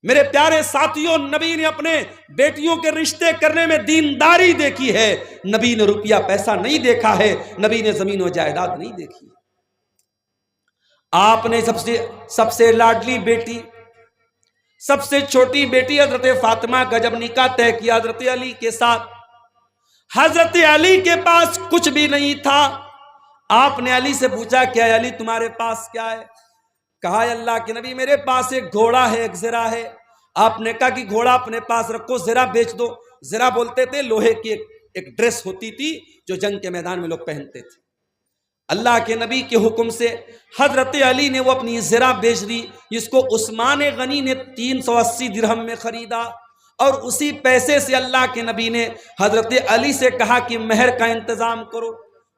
میرے پیارے ساتھیوں، نبی نے اپنے بیٹیوں کے رشتے کرنے میں دینداری دیکھی ہے. نبی نے روپیہ پیسہ نہیں دیکھا ہے، نبی نے زمین و جائیداد نہیں دیکھی. آپ نے سب سے لاڈلی بیٹی، سب سے چھوٹی بیٹی حضرت فاطمہ کا جب نکاح طے کیا حضرت علی کے ساتھ، حضرت علی کے پاس کچھ بھی نہیں تھا. آپ نے علی سے پوچھا کہ اے علی تمہارے پاس کیا ہے؟ کہا اللہ کے نبی میرے پاس ایک گھوڑا ہے، ایک زرہ ہے. آپ نے کہا کہ گھوڑا اپنے پاس رکھو، زرہ بیچ دو. زرہ بولتے تھے لوہے کی ایک ڈریس ہوتی تھی جو جنگ کے میدان میں لوگ پہنتے تھے. اللہ کے نبی کے حکم سے حضرت علی نے وہ اپنی زرہ بیچ دی، جس کو عثمان غنی نے 380 درہم میں خریدا. اور اسی پیسے سے اللہ کے نبی نے حضرت علی سے کہا کہ مہر کا انتظام کرو،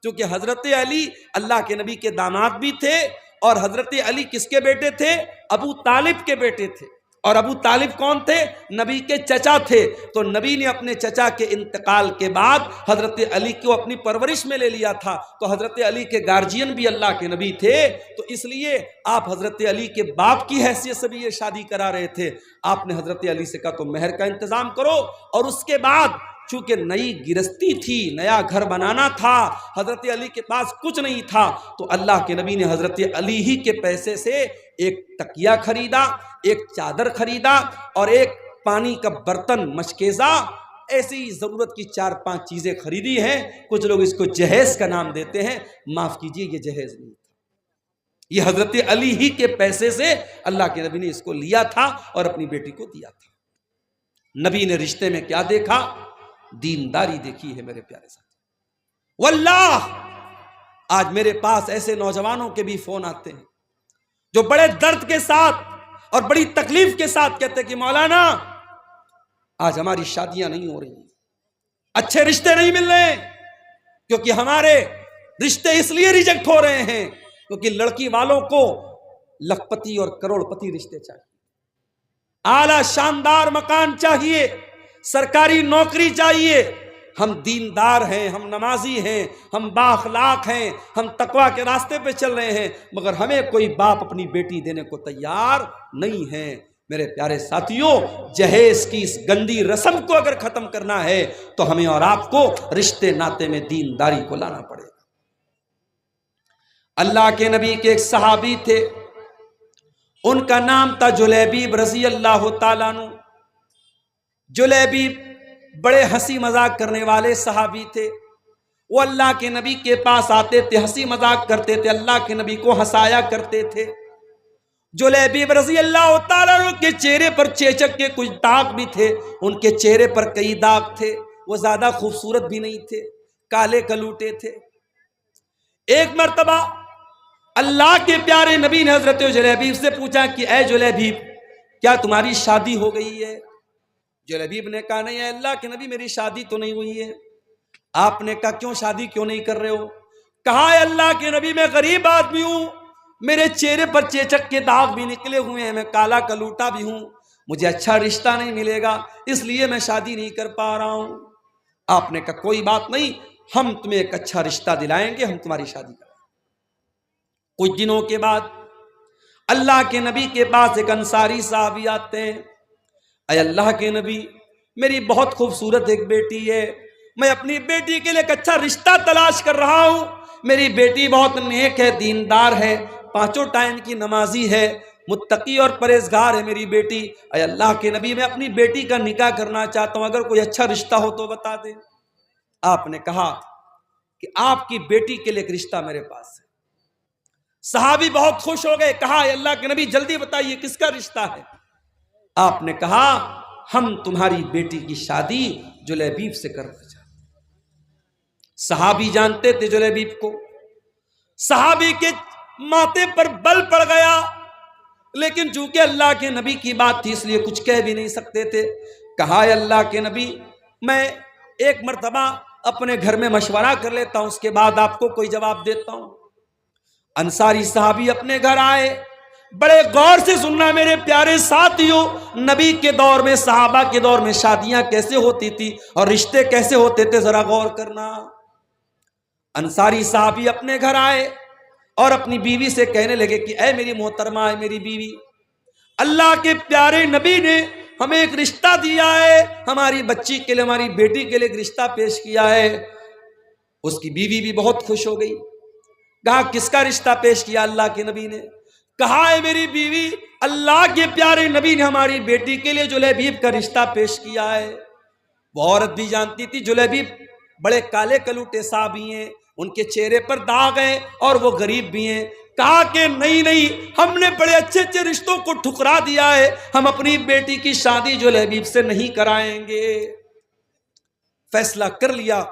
کیونکہ حضرت علی اللہ کے نبی کے داماد بھی تھے، اور حضرت علی کس کے بیٹے تھے؟ ابو طالب کے بیٹے تھے. اور ابو طالب کون تھے؟ نبی کے چچا تھے. تو نبی نے اپنے چچا کے انتقال کے بعد حضرت علی کو اپنی پرورش میں لے لیا تھا. تو حضرت علی کے گارجین بھی اللہ کے نبی تھے، تو اس لیے آپ حضرت علی کے باپ کی حیثیت سے بھی یہ شادی کرا رہے تھے. آپ نے حضرت علی سے کہا تو مہر کا انتظام کرو. اور اس کے بعد چونکہ نئی گرستی تھی، نیا گھر بنانا تھا، حضرت علی کے پاس کچھ نہیں تھا، تو اللہ کے نبی نے حضرت علی ہی کے پیسے سے ایک تکیہ خریدا، ایک چادر خریدا، اور ایک پانی کا برتن مشکیزہ، ایسی ضرورت کی 4-5 چیزیں خریدی ہیں. کچھ لوگ اس کو جہیز کا نام دیتے ہیں، معاف کیجئے یہ جہیز نہیں تھا، یہ حضرت علی ہی کے پیسے سے اللہ کے نبی نے اس کو لیا تھا اور اپنی بیٹی کو دیا تھا. نبی نے رشتے میں کیا دیکھا؟ دینداری دیکھی ہے میرے پیارے ساتھ. واللہ آج میرے پاس ایسے نوجوانوں کے بھی فون آتے ہیں جو بڑے درد کے ساتھ اور بڑی تکلیف کے ساتھ کہتے ہیں کہ مولانا آج ہماری شادیاں نہیں ہو رہی، اچھے رشتے نہیں مل رہے، کیونکہ ہمارے رشتے اس لیے ریجیکٹ ہو رہے ہیں کیونکہ لڑکی والوں کو لکھپتی اور کروڑ پتی رشتے چاہیے، اعلیٰ شاندار مکان چاہیے، سرکاری نوکری چاہیے. ہم دیندار ہیں، ہم نمازی ہیں، ہم بااخلاق ہیں، ہم تقوی کے راستے پہ چل رہے ہیں، مگر ہمیں کوئی باپ اپنی بیٹی دینے کو تیار نہیں ہے. میرے پیارے ساتھیوں، جہیز کی اس گندی رسم کو اگر ختم کرنا ہے تو ہمیں اور آپ کو رشتے ناتے میں دینداری کو لانا پڑے گا. اللہ کے نبی کے ایک صحابی تھے، ان کا نام تھا جلیبیب رضی اللہ تعالیٰ عنہ. جلیبیب بڑے ہنسی مذاق کرنے والے صحابی تھے. وہ اللہ کے نبی کے پاس آتے تھے، ہنسی مذاق کرتے تھے، اللہ کے نبی کو ہنسایا کرتے تھے. جلیبیب رضی اللہ تعالیٰ عنہ کے چہرے پر چیچک کے کچھ داغ بھی تھے، ان کے چہرے پر کئی داغ تھے. وہ زیادہ خوبصورت بھی نہیں تھے، کالے کلوٹے تھے. ایک مرتبہ اللہ کے پیارے نبی نے حضرت جلیبیب سے پوچھا کہ اے جلیبیب کیا تمہاری شادی ہو گئی ہے؟ جلیبیب نے کہا نہیں اے اللہ کے نبی میری شادی تو نہیں ہوئی ہے. آپ نے کہا کیوں شادی کیوں نہیں کر رہے ہو؟ کہا اے اللہ کے نبی میں غریب آدمی ہوں، میرے چہرے پر چیچک کے داغ بھی نکلے ہوئے ہیں، میں کالا کلوٹا بھی ہوں، مجھے اچھا رشتہ نہیں ملے گا، اس لیے میں شادی نہیں کر پا رہا ہوں. آپ نے کہا کوئی بات نہیں، ہم تمہیں ایک اچھا رشتہ دلائیں گے، ہم تمہاری شادی کریں. کچھ دنوں کے بعد اللہ کے نبی کے پاس ایک انصاری صحابی آتے ہیں. اے اللہ کے نبی میری بہت خوبصورت ایک بیٹی ہے، میں اپنی بیٹی کے لیے ایک اچھا رشتہ تلاش کر رہا ہوں. میری بیٹی بہت نیک ہے، دیندار ہے، 5 ٹائم کی نمازی ہے، متقی اور پرہیزگار ہے میری بیٹی. اے اللہ کے نبی میں اپنی بیٹی کا نکاح کرنا چاہتا ہوں، اگر کوئی اچھا رشتہ ہو تو بتا دیں. آپ نے کہا کہ آپ کی بیٹی کے لیے ایک رشتہ میرے پاس ہے. صحابی بہت خوش ہو گئے، کہا اے اللہ کے نبی جلدی بتائیے کس کا رشتہ ہے؟ آپ نے کہا ہم تمہاری بیٹی کی شادی جلیبیب سے کرنا چاہتے ہیں. صحابی جانتے تھے جلیبیب کو، صحابی کے ماتھے پر بل پڑ گیا، لیکن چونکہ اللہ کے نبی کی بات تھی اس لیے کچھ کہہ بھی نہیں سکتے تھے. کہا اے اللہ کے نبی میں ایک مرتبہ اپنے گھر میں مشورہ کر لیتا ہوں، اس کے بعد آپ کو کوئی جواب دیتا ہوں. انصاری صحابی اپنے گھر آئے. بڑے غور سے سننا میرے پیارے ساتھیوں، نبی کے دور میں، صحابہ کے دور میں شادیاں کیسے ہوتی تھی اور رشتے کیسے ہوتے تھے، ذرا غور کرنا. انصاری صحابی اپنے گھر آئے اور اپنی بیوی سے کہنے لگے کہ اے میری محترمہ، اے میری بیوی، اللہ کے پیارے نبی نے ہمیں ایک رشتہ دیا ہے، ہماری بچی کے لیے، ہماری بیٹی کے لیے ایک رشتہ پیش کیا ہے۔ اس کی بیوی بھی بہت خوش ہو گئی۔ کہا کس کا رشتہ پیش کیا اللہ کے نبی نے؟ کہا ہے میری بیوی، اللہ کے پیارے نبی نے ہماری بیٹی کے لیے جلیبیب کا رشتہ پیش کیا ہے۔ وہ عورت بھی جانتی تھی جلیبیب بڑے کالے کلوٹے صحابی ہیں، ان کے چہرے پر داغ ہیں اور وہ غریب بھی ہیں۔ کہا کہ نہیں، ہم نے بڑے اچھے اچھے رشتوں کو ٹھکرا دیا ہے، ہم اپنی بیٹی کی شادی جلیبیب سے نہیں کرائیں گے۔ فیصلہ کر لیا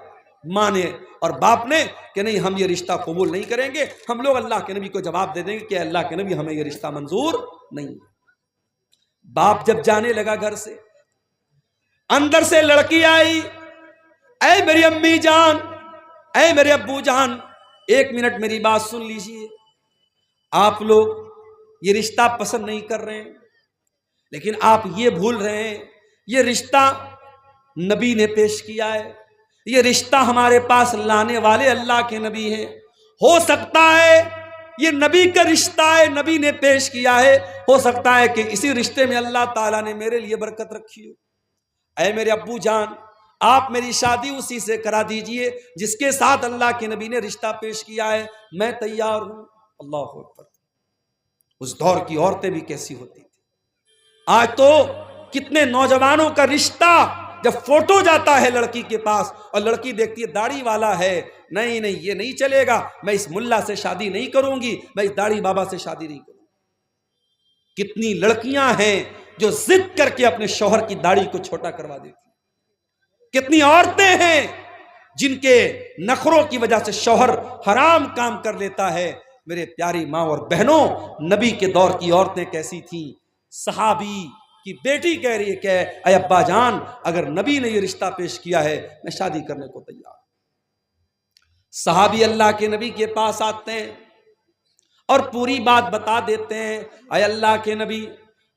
ماں نے اور باپ نے کہ نہیں، ہم یہ رشتہ قبول نہیں کریں گے، ہم لوگ اللہ کے نبی کو جواب دے دیں گے کہ اللہ کے نبی ہمیں یہ رشتہ منظور نہیں۔ باپ جب جانے لگا گھر سے، اندر سے لڑکی آئی، اے میری امی جان، اے میرے ابو جان، ایک منٹ میری بات سن لیجئے، آپ لوگ یہ رشتہ پسند نہیں کر رہے ہیں، لیکن آپ یہ بھول رہے ہیں یہ رشتہ نبی نے پیش کیا ہے، یہ رشتہ ہمارے پاس لانے والے اللہ کے نبی ہیں۔ ہو سکتا ہے یہ نبی کا رشتہ ہے، نبی نے پیش کیا ہے، ہو سکتا ہے کہ اسی رشتے میں اللہ تعالیٰ نے میرے لیے برکت رکھی ہو۔ اے میرے ابو جان، آپ میری شادی اسی سے کرا دیجئے جس کے ساتھ اللہ کے نبی نے رشتہ پیش کیا ہے، میں تیار ہوں۔ اللہ اکبر۔ اس دور کی عورتیں بھی کیسی ہوتی تھی۔ آج تو کتنے نوجوانوں کا رشتہ جب فوٹو جاتا ہے لڑکی کے پاس اور لڑکی دیکھتی ہے داڑھی والا ہے، نہیں یہ نہیں چلے گا، میں اس ملا سے شادی نہیں کروں گی، میں اس داڑھی بابا سے شادی نہیں کروں گی۔ کتنی لڑکیاں ہیں جو ضد کر کے اپنے شوہر کی داڑھی کو چھوٹا کروا دیتی، کتنی عورتیں ہیں جن کے نخروں کی وجہ سے شوہر حرام کام کر لیتا ہے۔ میرے پیاری ماں اور بہنوں، نبی کے دور کی عورتیں کیسی تھیں؟ صحابی کی بیٹی کہہ رہی ہے کہ اے ابا جان، اگر نبی نے یہ رشتہ پیش کیا ہے میں شادی کرنے کو تیار ہوں۔ صحابی اللہ کے نبی کے پاس آتے ہیں اور پوری بات بتا دیتے ہیں، اے اللہ کے نبی،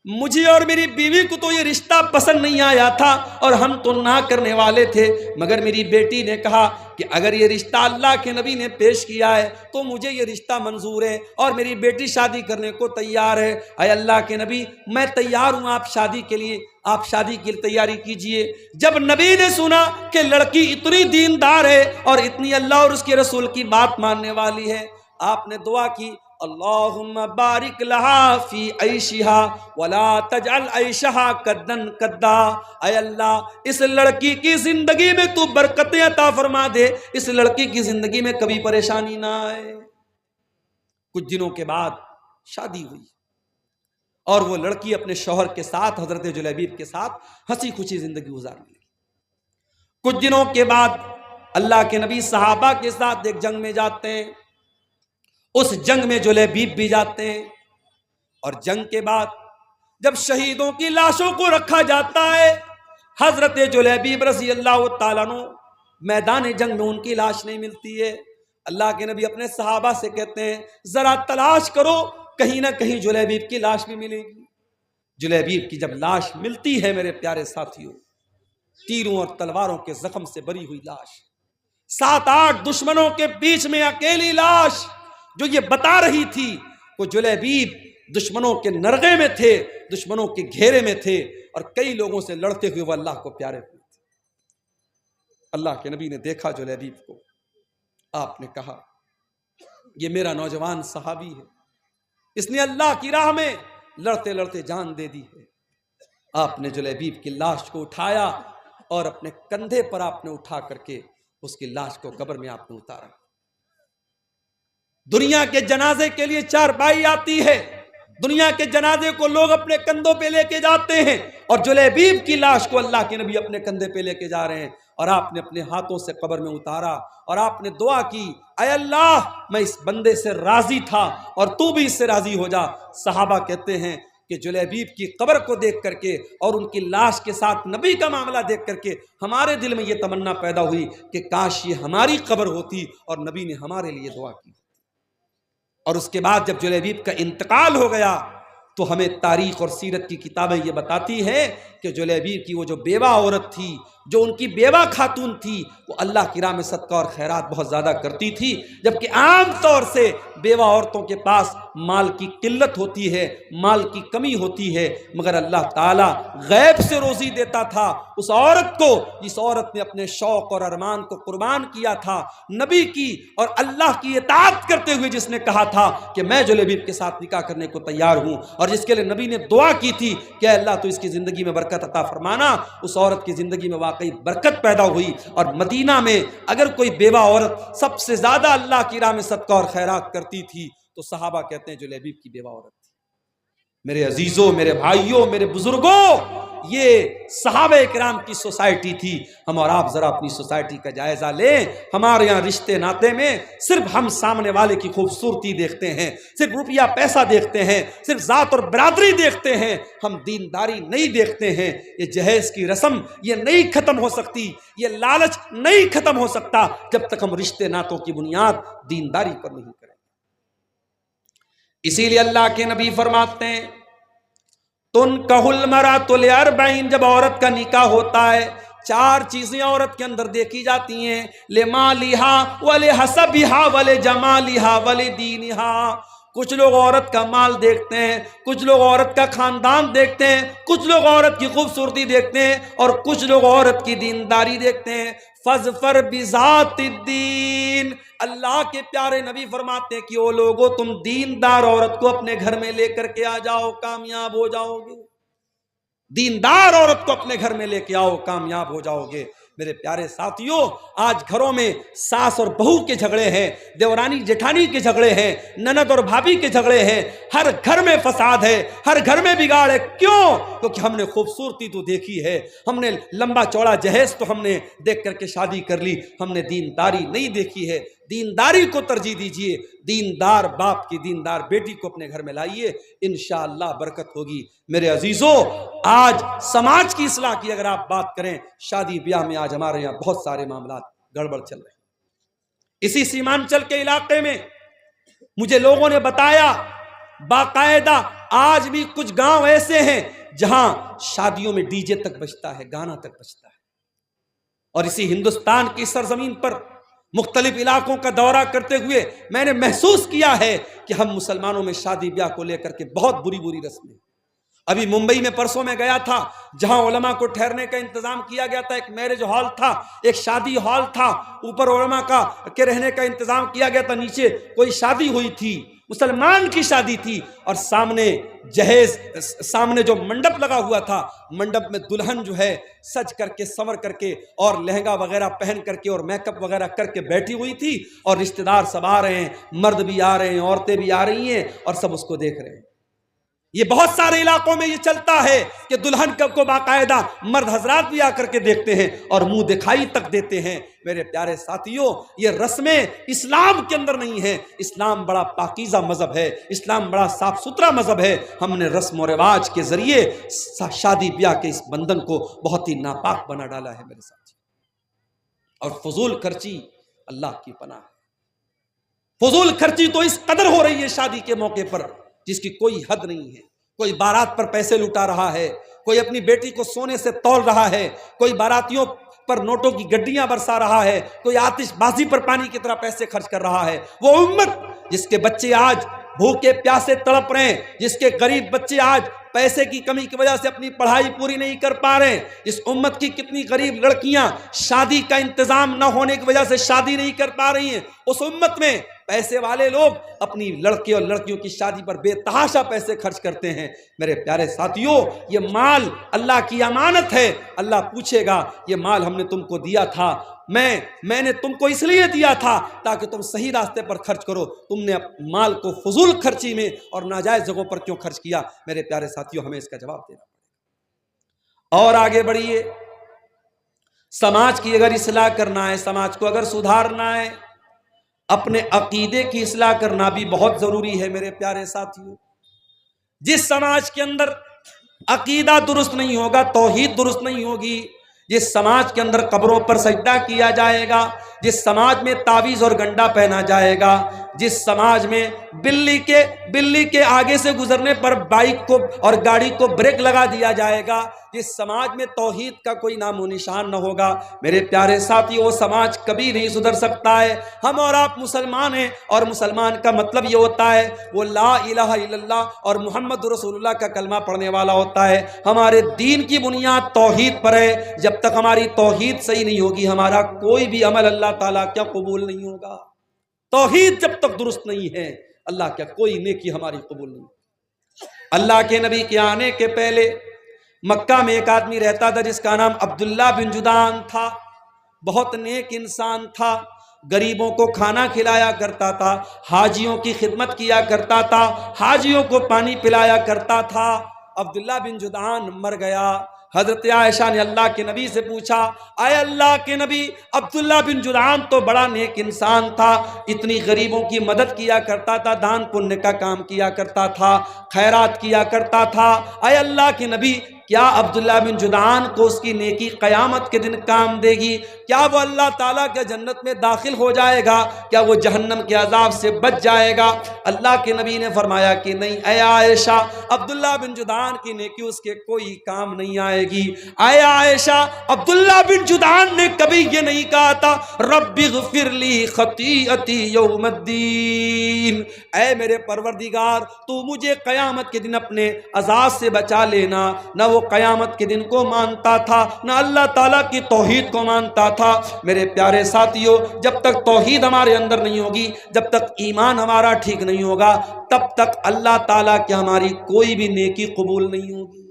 مجھے اور میری بیوی کو تو یہ رشتہ پسند نہیں آیا تھا اور ہم تو نہ کرنے والے تھے، مگر میری بیٹی نے کہا کہ اگر یہ رشتہ اللہ کے نبی نے پیش کیا ہے تو مجھے یہ رشتہ منظور ہے اور میری بیٹی شادی کرنے کو تیار ہے۔ اے اللہ کے نبی، میں تیار ہوں آپ شادی کے لیے، آپ شادی کی تیاری کیجئے۔ جب نبی نے سنا کہ لڑکی اتنی دیندار ہے اور اتنی اللہ اور اس کے رسول کی بات ماننے والی ہے، آپ نے دعا کی، اللہم بارک لہا فی عیشہا ولا تجعل عیشہا کدن کدا۔ اے اللہ، اس لڑکی کی زندگی میں تو برکتیں عطا فرما دے، اس لڑکی کی زندگی میں کبھی پریشانی نہ آئے۔ کچھ دنوں کے بعد شادی ہوئی اور وہ لڑکی اپنے شوہر کے ساتھ، حضرت جلیبیب کے ساتھ ہنسی خوشی زندگی گزارنے لگی۔ کچھ دنوں کے بعد اللہ کے نبی صحابہ کے ساتھ ایک جنگ میں جاتے ہیں، اس جنگ میں جلیبیب بھی جاتے ہیں، اور جنگ کے بعد جب شہیدوں کی لاشوں کو رکھا جاتا ہے، حضرت جلیبیب رضی اللہ تعالیٰ عنہ میدان جنگ میں ان کی لاش نہیں ملتی ہے۔ اللہ کے نبی اپنے صحابہ سے کہتے ہیں ذرا تلاش کرو، کہیں نہ کہیں جلیبیب کی لاش بھی ملے گی۔ جلیبیب کی جب لاش ملتی ہے میرے پیارے ساتھیوں، تیروں اور تلواروں کے زخم سے بری ہوئی لاش، 7-8 دشمنوں کے بیچ میں اکیلی لاش، جو یہ بتا رہی تھی وہ جلیبیب دشمنوں کے نرغے میں تھے، دشمنوں کے گھیرے میں تھے اور کئی لوگوں سے لڑتے ہوئے وہ اللہ کو پیارے ہوئے تھے۔ اللہ کے نبی نے دیکھا جلیبیب کو، آپ نے کہا یہ میرا نوجوان صحابی ہے، اس نے اللہ کی راہ میں لڑتے لڑتے جان دے دی ہے۔ آپ نے جلیبیب کی لاش کو اٹھایا اور اپنے کندھے پر آپ نے اٹھا کر کے اس کی لاش کو قبر میں آپ نے اتارا۔ دنیا کے جنازے کے لیے چارپائی آتی ہے، دنیا کے جنازے کو لوگ اپنے کندھوں پہ لے کے جاتے ہیں، اور جلیبیب کی لاش کو اللہ کے نبی اپنے کندھے پہ لے کے جا رہے ہیں، اور آپ نے اپنے ہاتھوں سے قبر میں اتارا اور آپ نے دعا کی، اے اللہ، میں اس بندے سے راضی تھا اور تو بھی اس سے راضی ہو جا۔ صحابہ کہتے ہیں کہ جلیبیب کی قبر کو دیکھ کر کے اور ان کی لاش کے ساتھ نبی کا معاملہ دیکھ کر کے ہمارے دل میں یہ تمنا پیدا ہوئی کہ کاش یہ ہماری قبر ہوتی اور نبی نے ہمارے لیے دعا کی۔ اور اس کے بعد جب جلیبیب کا انتقال ہو گیا تو ہمیں تاریخ اور سیرت کی کتابیں یہ بتاتی ہیں کہ جلیبیب کی وہ جو بیوہ عورت تھی، جو ان کی بیوہ خاتون تھی، وہ اللہ کی راہ میں صدقہ اور خیرات بہت زیادہ کرتی تھی، جبکہ عام طور سے بیوہ عورتوں کے پاس مال کی قلت ہوتی ہے، مال کی کمی ہوتی ہے، مگر اللہ تعالیٰ غیب سے روزی دیتا تھا اس عورت کو جس عورت نے اپنے شوق اور ارمان کو قربان کیا تھا نبی کی اور اللہ کی اطاعت کرتے ہوئے، جس نے کہا تھا کہ میں جلیبیب کے ساتھ نکاح کرنے کو تیار ہوں، اور جس کے لیے نبی نے دعا کی تھی کہ اے اللہ تو اس کی زندگی میں برکت عطا فرمانا۔ اس عورت کی زندگی میں واقعی برکت پیدا ہوئی، اور مدینہ میں اگر کوئی بیوہ عورت سب سے زیادہ اللہ کی راہ میں صدقہ اور خیرات کرتی تھی تو صحابہ کہتے ہیں جلیبیب کی بیوہ عورت تھی۔ میرے عزیزوں، میرے بھائیوں، میرے بزرگوں، یہ صحابہ کرام کی سوسائٹی تھی۔ ہم اور آپ ذرا اپنی سوسائٹی کا جائزہ لیں۔ ہمارے یہاں رشتے ناطے میں صرف ہم سامنے والے کی خوبصورتی دیکھتے ہیں، صرف روپیہ پیسہ دیکھتے ہیں، صرف ذات اور برادری دیکھتے ہیں، ہم دینداری نہیں دیکھتے ہیں۔ یہ جہیز کی رسم یہ نہیں ختم ہو سکتی، یہ لالچ نہیں ختم ہو سکتا جب تک ہم رشتے ناتوں کی بنیاد دینداری پر نہیں کریں۔ اسی لیے اللہ کے نبی فرماتے ہیں تنکح المرأۃ لأربع، جب عورت کا نکاح ہوتا ہے 4 چیزیں عورت کے اندر دیکھی جاتی ہیں، لمالها ولحسبها ولجمالها ولدینها۔ کچھ لوگ عورت کا مال دیکھتے ہیں، کچھ لوگ عورت کا خاندان دیکھتے ہیں، کچھ لوگ عورت کی خوبصورتی دیکھتے ہیں، اور کچھ لوگ عورت کی دینداری دیکھتے ہیں۔ فاظفر بذات الدین، اللہ کے پیارے نبی فرماتے ہیں کہ او لوگو تم دیندار عورت کو اپنے گھر میں لے کر کے آ جاؤ، کامیاب ہو جاؤ گے۔ دیندار عورت کو اپنے گھر میں لے کے آؤ، کامیاب ہو جاؤ گے۔ میرے پیارے ساتھیوں، آج گھروں میں ساس اور بہو کے جھگڑے ہیں، دیورانی جیٹھانی کے جھگڑے ہیں، نند اور بھابھی کے جھگڑے ہیں، ہر گھر میں فساد ہے، ہر گھر میں بگاڑ ہے۔ کیوں؟ کیونکہ ہم نے خوبصورتی تو دیکھی ہے، ہم نے لمبا چوڑا جہیز تو ہم نے دیکھ کر کے شادی کر لی، ہم نے دینداری نہیں دیکھی ہے۔ دینداری کو ترجیح دیجئے، دیندار باپ کی دیندار بیٹی کو اپنے گھر میں لائیے، انشاءاللہ برکت ہوگی۔ میرے عزیزوں، آج سماج کی اصلاح کی اگر آپ بات کریں، شادی بیاہ میں آج ہمارے یہاں بہت سارے معاملات گڑبڑ چل رہے ہیں۔ اسی سیمانچل کے علاقے میں مجھے لوگوں نے بتایا باقاعدہ آج بھی کچھ گاؤں ایسے ہیں جہاں شادیوں میں ڈی جے تک بجتا ہے، گانا تک بجتا ہے۔ اور اسی ہندوستان کی سرزمین پر مختلف علاقوں کا دورہ کرتے ہوئے میں نے محسوس کیا ہے کہ ہم مسلمانوں میں شادی بیاہ کو لے کر کے بہت بری بری رسمیں۔ ابھی ممبئی میں پرسوں میں گیا تھا، جہاں علماء کو ٹھہرنے کا انتظام کیا گیا تھا، ایک میرج ہال تھا، ایک شادی ہال تھا، اوپر علماء کے رہنے کا انتظام کیا گیا تھا، نیچے کوئی شادی ہوئی تھی، مسلمان کی شادی تھی، اور سامنے جہیز، سامنے جو منڈپ لگا ہوا تھا، منڈپ میں دلہن جو ہے سج کر کے، سنور کر کے، اور لہنگا وغیرہ پہن کر کے اور میک اپ وغیرہ کر کے بیٹھی ہوئی تھی، اور رشتہ دار سب آ رہے ہیں، مرد بھی آ رہے ہیں، عورتیں بھی آ رہی ہیں، اور سب اس کو دیکھ رہے ہیں۔ یہ بہت سارے علاقوں میں یہ چلتا ہے کہ دلہن کو باقاعدہ مرد حضرات بھی آ کر کے دیکھتے ہیں اور منہ دکھائی تک دیتے ہیں۔ میرے پیارے ساتھیوں، یہ رسمیں اسلام کے اندر نہیں ہیں۔ اسلام بڑا پاکیزہ مذہب ہے، اسلام بڑا صاف ستھرا مذہب ہے۔ ہم نے رسم و رواج کے ذریعے شادی بیاہ کے اس بندھن کو بہت ہی ناپاک بنا ڈالا ہے میرے ساتھی۔ اور فضول خرچی اللہ کی پناہ ہے۔ فضول خرچی تو اس قدر ہو رہی ہے شادی کے موقع پر جس کی کوئی حد نہیں ہے۔ کوئی بارات پر پیسے لٹا رہا ہے، کوئی اپنی بیٹی کو سونے سے تول رہا ہے، کوئی باراتیوں پر نوٹوں کی گڈیاں برسا رہا ہے، کوئی آتش بازی پر پانی کی طرح پیسے خرچ کر رہا ہے۔ وہ امت جس کے بچے آج بھوکے پیاسے تڑپ رہے ہیں، جس کے غریب بچے آج پیسے کی کمی کی وجہ سے اپنی پڑھائی پوری نہیں کر پا رہے ہیں، اس امت کی کتنی غریب لڑکیاں شادی کا انتظام نہ ہونے کی وجہ سے شادی نہیں کر پا رہی ہیں، اس امت میں پیسے والے لوگ اپنی لڑکے اور لڑکیوں کی شادی پر بے تحاشا پیسے خرچ کرتے ہیں۔ میرے پیارے ساتھیوں، یہ مال اللہ کی امانت ہے، اللہ پوچھے گا یہ مال ہم نے تم کو دیا تھا، میں نے تم کو اس لیے دیا تھا تاکہ تم صحیح راستے پر خرچ کرو، تم نے مال کو فضول خرچی میں اور ناجائز جگہوں پر کیوں خرچ کیا؟ میرے پیارے ساتھیوں، ہمیں اس کا جواب دینا پڑے گا۔ اور آگے بڑھیے، سماج کی اگر اصلاح کرنا ہے، سماج کو اگر سدھارنا ہے، اپنے عقیدے کی اصلاح کرنا بھی بہت ضروری ہے میرے پیارے ساتھیوں۔ جس سماج کے اندر عقیدہ درست نہیں ہوگا، توحید درست نہیں ہوگی، جس سماج کے اندر قبروں پر سجدہ کیا جائے گا، جس سماج میں تعویذ اور گنڈا پہنا جائے گا، جس سماج میں بلی کے آگے سے گزرنے پر بائک کو اور گاڑی کو بریک لگا دیا جائے گا، جس سماج میں توحید کا کوئی نام و نشان نہ ہوگا، میرے پیارے ساتھی، وہ سماج کبھی نہیں سدھر سکتا ہے۔ ہم اور آپ مسلمان ہیں، اور مسلمان کا مطلب یہ ہوتا ہے وہ لا الہ الا اللہ اور محمد رسول اللہ کا کلمہ پڑھنے والا ہوتا ہے۔ ہمارے دین کی بنیاد توحید پر ہے۔ جب تک ہماری توحید صحیح نہیں ہوگی، ہمارا کوئی بھی عمل اللہ تعالیٰ کیا قبول نہیں ہوگا۔ توحید جب تک درست نہیں ہے، اللہ کیا کوئی نیکی ہماری قبول نہیں ہوگی۔ اللہ کے نبی کے آنے کے پہلے مکہ میں ایک آدمی رہتا تھا جس کا نام عبداللہ بن جدعان تھا۔ بہت نیک انسان تھا، غریبوں کو کھانا کھلایا کرتا تھا، حاجیوں کی خدمت کیا کرتا تھا، حاجیوں کو پانی پلایا کرتا تھا۔ عبداللہ بن جدعان مر گیا۔ حضرت عائشہ نے اللہ کے نبی سے پوچھا، اے اللہ کے نبی، عبداللہ بن جدعان تو بڑا نیک انسان تھا، اتنی غریبوں کی مدد کیا کرتا تھا، دان پنیہ کا کام کیا کرتا تھا، خیرات کیا کرتا تھا، اے اللہ کے نبی، کیا عبداللہ بن جدعان کو اس کی نیکی قیامت کے دن کام دے گی؟ کیا وہ اللہ تعالیٰ کے جنت میں داخل ہو جائے گا؟ کیا وہ جہنم کے عذاب سے بچ جائے گا؟ اللہ کے نبی نے فرمایا کہ نہیں اے عائشہ، عبداللہ بن جدعان کی نیکی اس کے کوئی کام نہیں آئے گی۔ اے عائشہ، عبداللہ بن جدعان نے کبھی یہ نہیں کہا تھا رب اغفر لی خطیئتی یوم الدین، اے میرے پروردگار تو مجھے قیامت کے دن اپنے عذاب سے بچا لینا۔ نہ وہ قیامت کے دن کو مانتا تھا، نہ اللہ تعالیٰ کی توحید کو مانتا تھا۔ میرے پیارے ساتھیوں، جب تک توحید ہمارے اندر نہیں ہوگی، جب تک ایمان ہمارا ٹھیک نہیں ہوگا، تب تک اللہ تعالیٰ کی ہماری کوئی بھی نیکی قبول نہیں ہوگی۔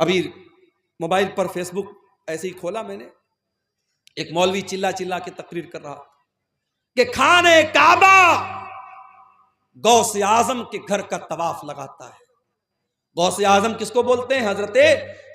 ابھی موبائل پر فیس بک ایسے ہی کھولا میں نے، ایک مولوی چلا چلا کے تقریر کر رہا کہ خانہ کعبہ غوث اعظم کے گھر کا طواف لگاتا ہے۔ غوث اعظم کس کو بولتے ہیں؟ حضرت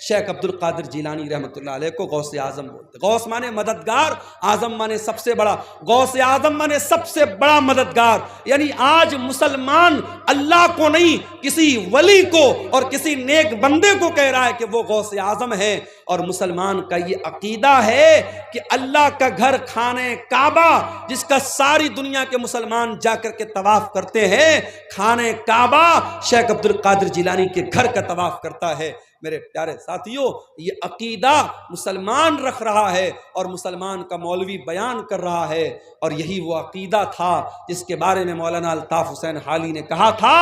شیخ عبد القادر جیلانی رحمۃ اللہ علیہ کو غوث اعظم بولتے ہیں۔ غوث مانے مددگار، اعظم مانے سب سے بڑا، غوث اعظم مانے سب سے بڑا مددگار۔ یعنی آج مسلمان اللہ کو نہیں، کسی ولی کو اور کسی نیک بندے کو کہہ رہا ہے کہ وہ غوث اعظم ہے، اور مسلمان کا یہ عقیدہ ہے کہ اللہ کا گھر خانہ کعبہ، جس کا ساری دنیا کے مسلمان جا کر کے طواف کرتے ہیں، خانہ کعبہ شیخ عبد القادر جیلانی کے گھر کا طواف کرتا ہے۔ میرے پیارے ساتھیوں، یہ عقیدہ مسلمان رکھ رہا ہے اور مسلمان کا مولوی بیان کر رہا ہے، اور یہی وہ عقیدہ تھا جس کے بارے میں مولانا الطاف حسین حالی نے کہا تھا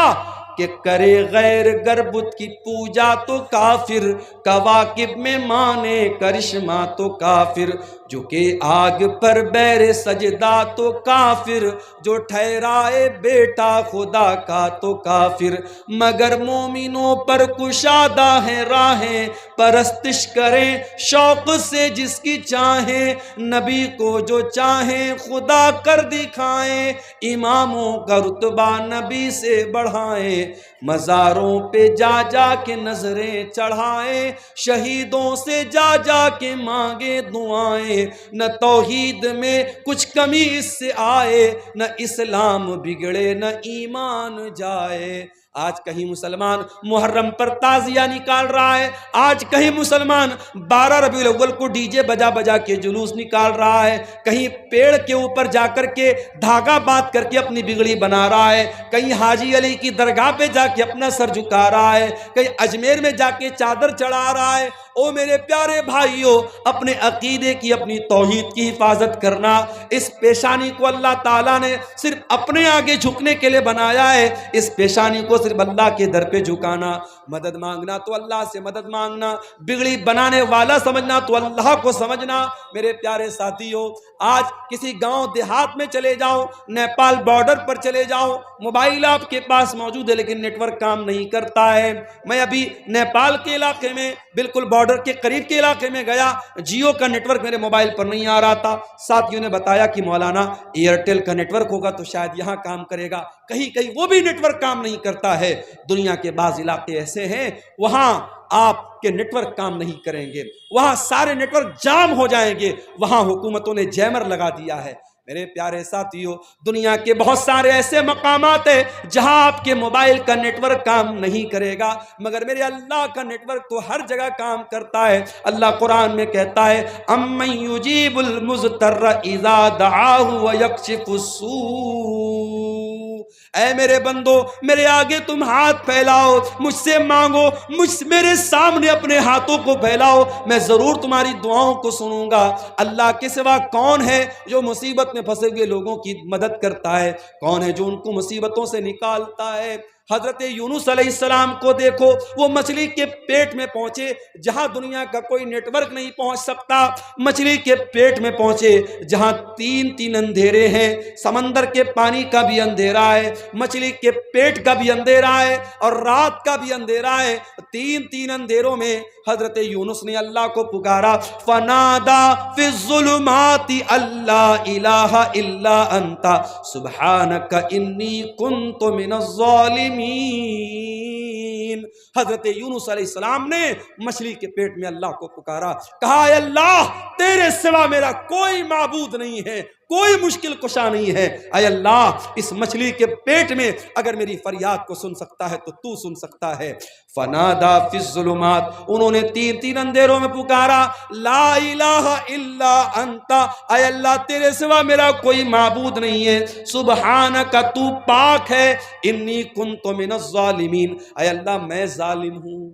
کہ کرے غیر گربت کی پوجا تو کافر، کواکب میں مانے کرشمہ تو کافر، جو کہ آگ پر بیر سجدہ تو کافر، جو ٹھہرائے بیٹا خدا کا تو کافر، مگر مومنوں پر کشادہ ہیں راہیں، پرستش کریں شوق سے جس کی چاہیں، نبی کو جو چاہیں خدا کر دکھائیں، اماموں کا رتبہ نبی سے بڑھائیں، مزاروں پہ جا جا کے نظریں چڑھائیں، شہیدوں سے جا جا کے مانگے دعائیں، نہ توحید میں کچھ کمی اس سے آئے، نہ اسلام بگڑے نہ ایمان جائے۔ آج کہیں مسلمان محرم پر تعزیہ نکال رہا ہے، آج کہیں مسلمان 12 ربیع الاول کو ڈی جے بجا بجا کے جلوس نکال رہا ہے، کہیں پیڑ کے اوپر جا کر کے دھاگا باندھ کر کے اپنی بگڑی بنا رہا ہے، کہیں حاجی علی کی درگاہ پہ جا کے اپنا سر جھکا رہا ہے، کہیں اجمیر میں جا کے چادر چڑھا رہا ہے۔ او میرے پیارے بھائیوں، اپنے عقیدے کی، اپنی توحید کی حفاظت کرنا۔ اس پیشانی کو اللہ تعالیٰ نے صرف اپنے آگے جھکنے کے لیے بنایا ہے، اس پیشانی کو صرف اللہ کے در پہ جھکانا، مدد مانگنا تو اللہ سے مدد مانگنا، بگڑی بنانے والا سمجھنا تو اللہ کو سمجھنا۔ میرے پیارے ساتھیوں، آج کسی گاؤں دیہات میں چلے جاؤ، نیپال بارڈر پر چلے جاؤ، موبائل آپ کے پاس موجود ہے لیکن نیٹ ورک کام نہیں کرتا ہے۔ میں ابھی نیپال کے علاقے میں، بالکل بارڈر کے قریب کے علاقے میں گیا، جیو کا نیٹ ورک میرے موبائل پر نہیں آ رہا تھا۔ ساتھیوں نے بتایا کہ مولانا ایئرٹیل کا نیٹ ورک ہوگا تو شاید یہاں کام کرے گا، کہیں کہیں وہ بھی نیٹ ورک کام نہیں کرتا ہے۔ دنیا کے بعض علاقے ایسے ہیں وہاں آپ کے نیٹ ورک کام نہیں کریں گے، وہاں سارے نیٹ ورک جام ہو جائیں گے، وہاں حکومتوں نے جیمر لگا دیا ہے۔ میرے پیارے ساتھیوں، دنیا کے بہت سارے ایسے مقامات ہیں جہاں آپ کے موبائل کا نیٹ ورک کام نہیں کرے گا، مگر میرے اللہ کا نیٹ ورک تو ہر جگہ کام کرتا ہے۔ اللہ قرآن میں کہتا ہے امن یجیب المضطر اذا دعاہ ویکشف السوء، اے میرے بندو میرے آگے تم ہاتھ پھیلاؤ، مجھ سے مانگو، میرے سامنے اپنے ہاتھوں کو پھیلاؤ، میں ضرور تمہاری دعاؤں کو سنوں گا۔ اللہ کے سوا کون ہے جو مصیبت میں پھنسے ہوئے لوگوں کی مدد کرتا ہے؟ کون ہے جو ان کو مصیبتوں سے نکالتا ہے؟ حضرت یونس علیہ السلام کو دیکھو، وہ مچھلی کے پیٹ میں پہنچے جہاں دنیا کا کوئی نیٹ ورک نہیں پہنچ سکتا، مچھلی کے پیٹ میں پہنچے جہاں تین اندھیرے ہیں، سمندر کے پانی کا بھی اندھیرا ہے، مچھلی کے پیٹ کا بھی اندھیرا ہے اور رات کا بھی اندھیرا ہے۔ تین اندھیروں میں حضرت یونس نے اللہ کو پکارا، فنادا فی الظلمات اللہ الہ الا انت سبحانک انی کنت من الظالمین۔ حضرت یونس علیہ السلام نے مچھلی کے پیٹ میں اللہ کو پکارا، کہا اے اللہ تیرے سوا میرا کوئی معبود نہیں ہے، کوئی مشکل کشا نہیں ہے، اے اللہ اس مچھلی کے پیٹ میں اگر میری فریاد کو سن سکتا ہے تو تو سن سکتا ہے۔ فنادا فی الظلمات، انہوں نے تین اندھیروں میں پکارا، لا الہ الا انت، اے اللہ تیرے سوا میرا کوئی معبود نہیں ہے، سبحانک تو پاک ہے، انی کنت من الظالمین، اے اللہ میں ظالم ہوں۔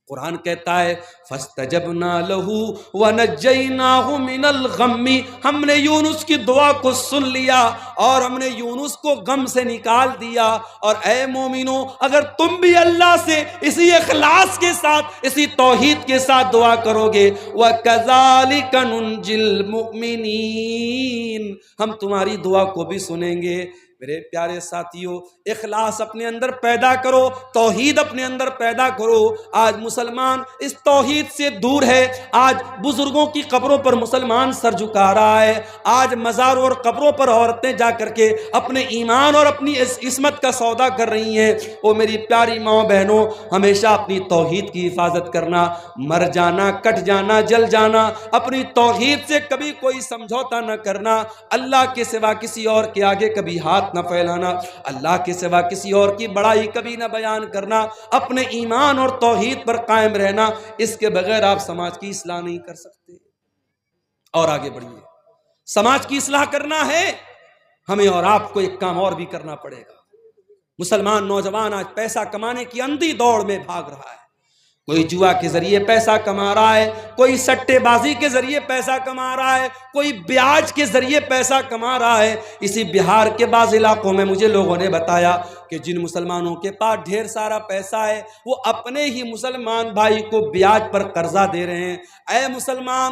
قرآن کہتا ہے فاستجبنا لہ ونجیناہ من الغم، ہم نے یونس کی دعا کو سن لیا اور ہم نے یونس کو غم سے نکال دیا۔ اور اے مومنو اگر تم بھی اللہ سے اسی اخلاص کے ساتھ، اسی توحید کے ساتھ دعا کرو گے، وَكَذَلِكَ نُنْجِي الْمُؤْمِنِينَ، ہم تمہاری دعا کو بھی سنیں گے۔ میرے پیارے ساتھیوں، اخلاص اپنے اندر پیدا کرو، توحید اپنے اندر پیدا کرو۔ آج مسلمان اس توحید سے دور ہے، آج بزرگوں کی قبروں پر مسلمان سر جھکا رہا ہے، آج مزاروں اور قبروں پر عورتیں جا کر کے اپنے ایمان اور اپنی عصمت کا سودا کر رہی ہیں۔ وہ میری پیاری ماں بہنوں، ہمیشہ اپنی توحید کی حفاظت کرنا، مر جانا، کٹ جانا، جل جانا، اپنی توحید سے کبھی کوئی سمجھوتا نہ کرنا، اللہ کے سوا کسی اور کے آگے کبھی ہاتھ نہ پھیلانا، اللہ کے سوا کسی اور کی بڑائی کبھی نہ بیان کرنا، اپنے ایمان اور توحید پر قائم رہنا، اس کے بغیر آپ سماج کی اصلاح نہیں کر سکتے۔ اور آگے بڑھیے، سماج کی اصلاح کرنا ہے ہمیں، اور آپ کو ایک کام اور بھی کرنا پڑے گا۔ مسلمان نوجوان آج پیسہ کمانے کی اندھی دوڑ میں بھاگ رہا ہے، کوئی جوا کے ذریعے پیسہ کما رہا ہے، کوئی سٹے بازی کے ذریعے پیسہ کما رہا ہے، کوئی بیاج کے ذریعے پیسہ کما رہا ہے۔ اسی بہار کے بعض علاقوں میں مجھے لوگوں نے بتایا کہ جن مسلمانوں کے پاس ڈھیر سارا پیسہ ہے وہ اپنے ہی مسلمان بھائی کو بیاج پر قرضہ دے رہے ہیں۔ اے مسلمان،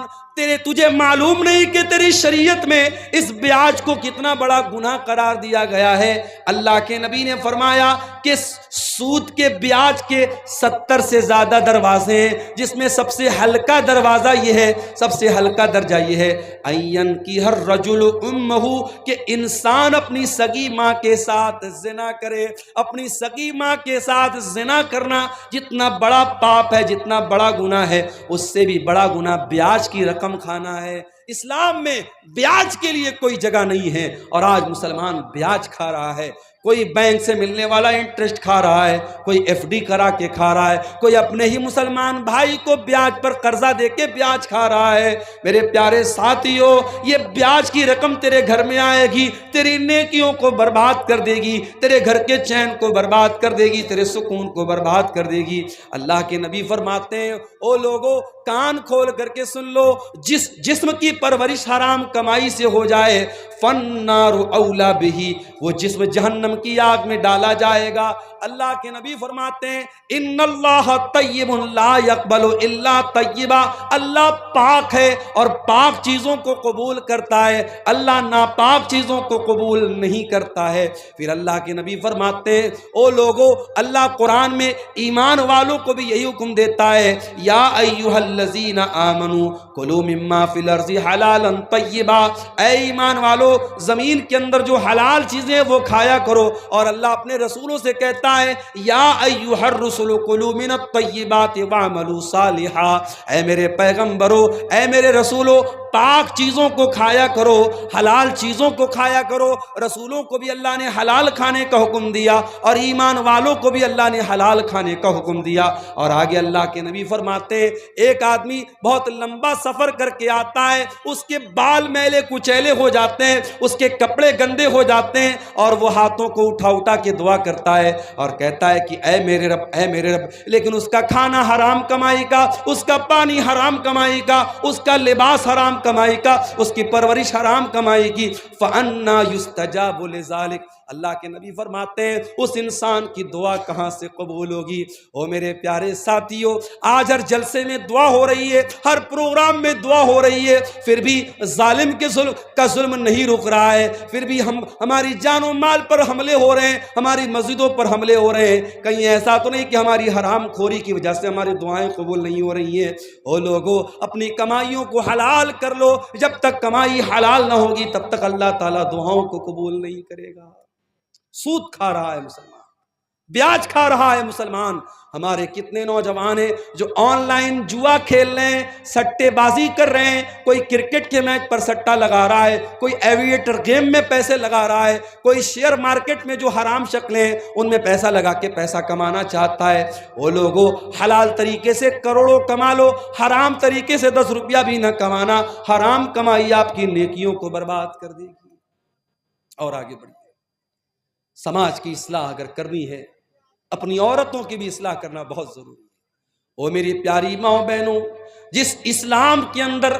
تجھے معلوم نہیں کہ تیری شریعت میں اس بیاج کو کتنا بڑا گناہ قرار دیا گیا ہے؟ اللہ کے نبی نے فرمایا کہ سود کے بیاج کے 70 سے زیادہ دروازے ہیں، جس میں سب سے ہلکا دروازہ یہ ہے، سب سے ہلکا درجہ یہ ہے این کی ہر رجل امہ، کہ انسان اپنی سگی ماں کے ساتھ زنا کرے۔ اپنی سگی ماں کے ساتھ زنا کرنا جتنا بڑا پاپ ہے، جتنا بڑا گناہ ہے، اس سے بھی بڑا گناہ بیاج کی رقم کھانا ہے۔ اسلام میں بیاج کے لیے کوئی جگہ نہیں ہے، اور آج مسلمان بیاج کھا رہا ہے۔ کوئی بینک سے ملنے والا انٹرسٹ کھا رہا ہے، کوئی ایف ڈی کرا کے کھا رہا ہے، کوئی اپنے ہی مسلمان بھائی کو بیاج پر قرضہ دے کے بیاج کھا رہا ہے۔ میرے پیارے ساتھیوں، یہ بیاج کی رقم تیرے گھر میں آئے گی، تیری نیکیوں کو برباد کر دے گی، تیرے گھر کے چین کو برباد کر دے گی، تیرے سکون کو برباد کر دے گی۔ اللہ کے نبی فرماتے ہیں، او لوگو کان کھول کر کے سن لو، جس جسم کی پرورش حرام کمائی سے ہو جائے، فَالنَّارُ أَوْلَى بِهِ، وہ جسم جہنم کی آگ میں ڈالا جائے گا۔ اللہ کے نبی فرماتے ہیں ان اللہ طیب لا یقبل الا طیبا، اللہ پاک ہے اور پاک چیزوں کو قبول کرتا ہے، اللہ ناپاک چیزوں کو قبول نہیں کرتا ہے۔ پھر اللہ کے نبی فرماتے ہیں او لوگو، اللہ قرآن میں ایمان والوں کو بھی یہی حکم دیتا ہے، یا ایھا الذین آمنوا کلوا مما فی الارض حلالا طیبا، اے ایمان والو کرو, زمین کے اندر جو حلال چیزیں وہ کھایا کرو. اور اللہ اپنے رسولوں سے کہتا ہے یا ایھا الرسل کلوا من الطیبات واعملوا صالحا, اے میرے پیغمبرو, اے میرے رسولو, پاک چیزوں کو کھایا کرو, حلال چیزوں کو کھایا کرو. رسولوں کو بھی اللہ نے حلال کھانے کا حکم دیا اور ایمان والوں کو بھی اللہ نے حلال کھانے کا حکم دیا. اور آگے اللہ کے نبی فرماتے ہیں ایک آدمی بہت لمبا سفر کر کے آتا ہے, اس کے بال میلے کچیلے ہو جاتے ہیں, اس کے کپڑے گندے ہو جاتے ہیں, اور وہ ہاتھوں کو اٹھا اٹھا کے دعا کرتا ہے اور کہتا ہے کہ اے میرے رب, اے میرے رب, لیکن اس کا کھانا حرام کمائی کا, اس کا پانی حرام کمائی کا, اس کا لباس حرام کمائی کا, اس کی پرورش حرام کمائی کی. فَأَنَّا يُسْتَجَابُ لِذَلِكَ, اللہ کے نبی فرماتے ہیں اس انسان کی دعا کہاں سے قبول ہوگی؟ او میرے پیارے ساتھیو, آج ہر جلسے میں دعا ہو رہی ہے, ہر پروگرام میں دعا ہو رہی ہے, پھر بھی ظالم کے ظلم نہیں رک رہا ہے, پھر بھی ہماری جان و مال پر حملے ہو رہے ہیں, ہماری مسجدوں پر حملے ہو رہے ہیں. کہیں ایسا تو نہیں کہ ہماری حرام خوری کی وجہ سے ہماری دعائیں قبول نہیں ہو رہی ہیں؟ او لوگو, اپنی کمائیوں کو حلال کر لو, جب تک کمائی حلال نہ ہوگی تب تک اللہ تعالیٰ دعاؤں کو قبول نہیں کرے گا. سود کھا رہا ہے مسلمان, بیاج کھا رہا ہے مسلمان. ہمارے کتنے نوجوان ہیں جو آن لائن جوا کھیل رہے ہیں, سٹے بازی کر رہے ہیں, کوئی کرکٹ کے میچ پر سٹا لگا رہا ہے, کوئی ایویٹر گیم میں پیسے لگا رہا ہے, کوئی شیئر مارکیٹ میں جو حرام شکلیں ہیں ان میں پیسہ لگا کے پیسہ کمانا چاہتا ہے. وہ لوگوں, حلال طریقے سے کروڑوں کما لو, حرام طریقے سے 10 روپیہ بھی نہ کمانا. حرام کمائی آپ کی نیکیوں کو برباد کر دے گی. اور آگے بڑھیے, سماج کی اصلاح اگر کرنی ہے, اپنی عورتوں کی بھی اصلاح کرنا بہت ضروری ہے. او میری پیاری ماں بہنوں, جس اسلام کے اندر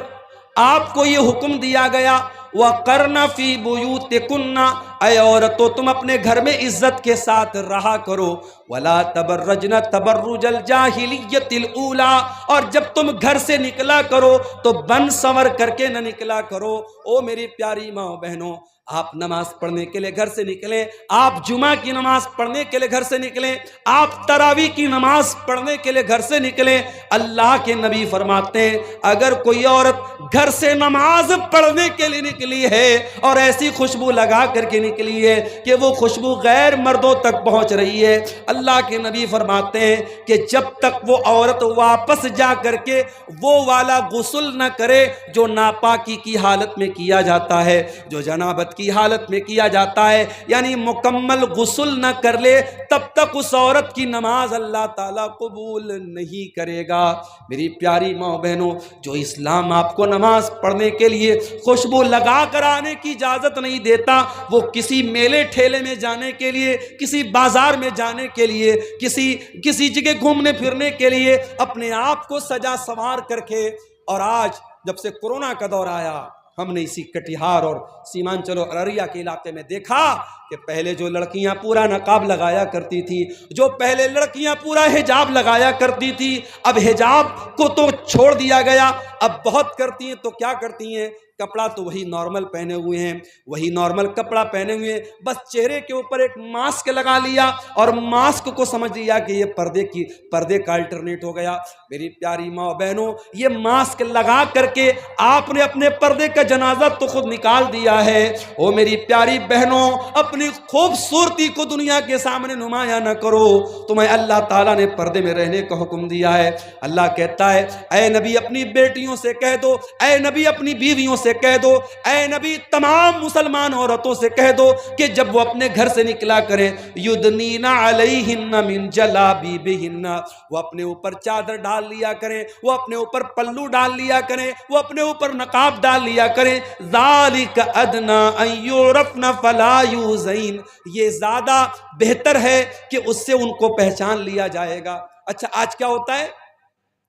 آپ کو یہ حکم دیا گیا وَقَرْنَ فِي بُيُوتِكُنَّ, اے عورتوں تم اپنے گھر میں عزت کے ساتھ رہا کرو, وَلَا تَبَرَّجْنَ تَبَرُّجَ الْجَاهِلِيَّةِ الْأُولَى, اور جب تم گھر سے نکلا کرو تو بن سنور کر کے نہ نکلا کرو. او میری پیاری ماں بہنوں, آپ نماز پڑھنے کے لیے گھر سے نکلیں, آپ جمعہ کی نماز پڑھنے کے لیے گھر سے نکلیں, آپ تراویح کی نماز پڑھنے کے لیے گھر سے نکلیں. اللہ کے نبی فرماتے ہیں اگر کوئی عورت گھر سے نماز پڑھنے کے لیے نکلی ہے اور ایسی خوشبو لگا کر کے نکلی ہے کہ وہ خوشبو غیر مردوں تک پہنچ رہی ہے, اللہ کے نبی فرماتے ہیں کہ جب تک وہ عورت واپس جا کر کے وہ والا غسل نہ کرے جو ناپاکی کی حالت میں کیا جاتا ہے, جو جنابت کی حالت میں کیا جاتا ہے, یعنی مکمل غسل نہ کر لے, تب تک اس عورت کی نماز اللہ تعالیٰ قبول نہیں کرے گا. میری پیاری ماں بہنوں, جو اسلام آپ کو نماز پڑھنے کے لیے خوشبو لگا کر آنے کی اجازت نہیں دیتا, وہ کسی میلے ٹھیلے میں جانے کے لیے, کسی بازار میں جانے کے لیے, کسی جگہ گھومنے پھرنے کے لیے اپنے آپ کو سجا سنوار کر کے. اور آج جب سے کورونا کا دور آیا, ہم نے اسی کٹیہار اور سیمانچل اور ارریہ کے علاقے میں دیکھا کہ پہلے جو لڑکیاں پورا نقاب لگایا کرتی تھی, جو پہلے لڑکیاں پورا حجاب لگایا کرتی تھی, اب حجاب کو تو چھوڑ دیا گیا. اب بہت کرتی ہیں تو کیا کرتی ہیں, کپڑا تو وہی نارمل پہنے ہوئے ہیں, وہی نارمل کپڑا پہنے ہوئے ہیں, بس چہرے کے اوپر ایک ماسک لگا لیا اور ماسک کو سمجھ لیا کہ یہ پردے کا الٹرنیٹ ہو گیا. میری پیاری ماں بہنوں, یہ ماسک لگا کر کے آپ نے اپنے پردے کا جنازہ تو خود نکال دیا ہے. او میری پیاری بہنوں, اپنی خوبصورتی کو دنیا کے سامنے نمایاں نہ کرو, تمہیں اللہ تعالیٰ نے پردے میں رہنے کا حکم دیا ہے. اللہ کہتا ہے اے نبی اپنی بیٹیوں سے کہہ دو, اے نبی اپنی بیویوں سے کہہ دو, اے نبی تمام مسلمان عورتوں سے کہہ دو کہ جب وہ اپنے گھر سے نکلا کریں یدنین علیہن من جلابیبہن, وہ اپنے اوپر چادر ڈال لیا کریں, وہ اپنے اوپر پلو ڈال لیا کریں, وہ اپنے اوپر نقاب ڈال لیا کریں. ذالک ادنی ان یعرفن فلا یؤذین, یہ زیادہ بہتر ہے کہ اس سے ان کو پہچان لیا جائے گا. اچھا آج کیا ہوتا ہے,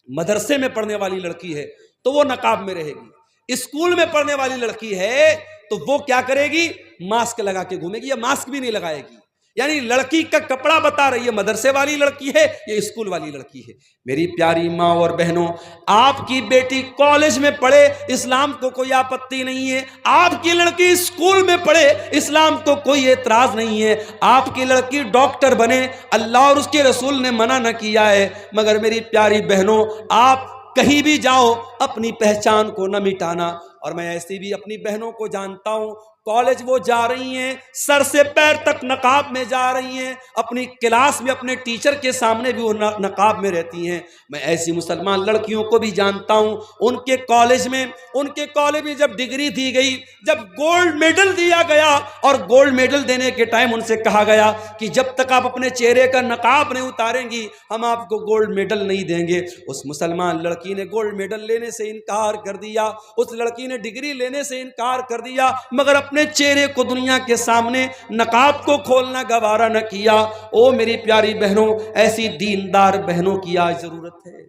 مدرسے میں پڑھنے والی لڑکی ہے تو وہ نقاب میں رہے گی, اسکول میں پڑھنے والی لڑکی ہے تو وہ کیا کرے گی, ماسک لگا کے گھومے گی, یا ماسک بھی نہیں لگائے گی. یعنی لڑکی کا کپڑا بتا رہی ہے مدرسے والی لڑکی ہے یا اسکول والی لڑکی ہے. میری پیاری ماں اور بہنوں, آپ کی بیٹی کالج میں پڑھے, اسلام کو کوئی آپتی نہیں ہے. آپ کی لڑکی اسکول میں پڑھے, اسلام کو کوئی اعتراض نہیں ہے. آپ کی لڑکی ڈاکٹر بنے, اللہ اور اس کے رسول نے منع نہ کیا ہے. مگر میری پیاری بہنوں, آپ کہیں بھی جاؤ اپنی پہچان کو نہ مٹانا. اور میں ایسی بھی اپنی بہنوں کو جانتا ہوں, کالج وہ جا رہی ہیں سر سے پیر تک نقاب میں جا رہی ہیں, اپنی کلاس میں اپنے ٹیچر کے سامنے بھی وہ نقاب میں رہتی ہیں. میں ایسی مسلمان لڑکیوں کو بھی جانتا ہوں, ان کے کالج میں جب ڈگری دی گئی, جب گولڈ میڈل دیا گیا, اور گولڈ میڈل دینے کے ٹائم ان سے کہا گیا کہ جب تک آپ اپنے چہرے کا نقاب نہیں اتاریں گی ہم آپ کو گولڈ میڈل نہیں دیں گے. اس مسلمان لڑکی نے گولڈ میڈل لینے سے انکار کر دیا, اس لڑکی نے ڈگری لینے سے انکار کر دیا, مگر اپنے چہرے کو دنیا کے سامنے نقاب کو کھولنا گوارا نہ کیا. او میری پیاری بہنوں, ایسی دیندار بہنوں کی آج ضرورت ہے.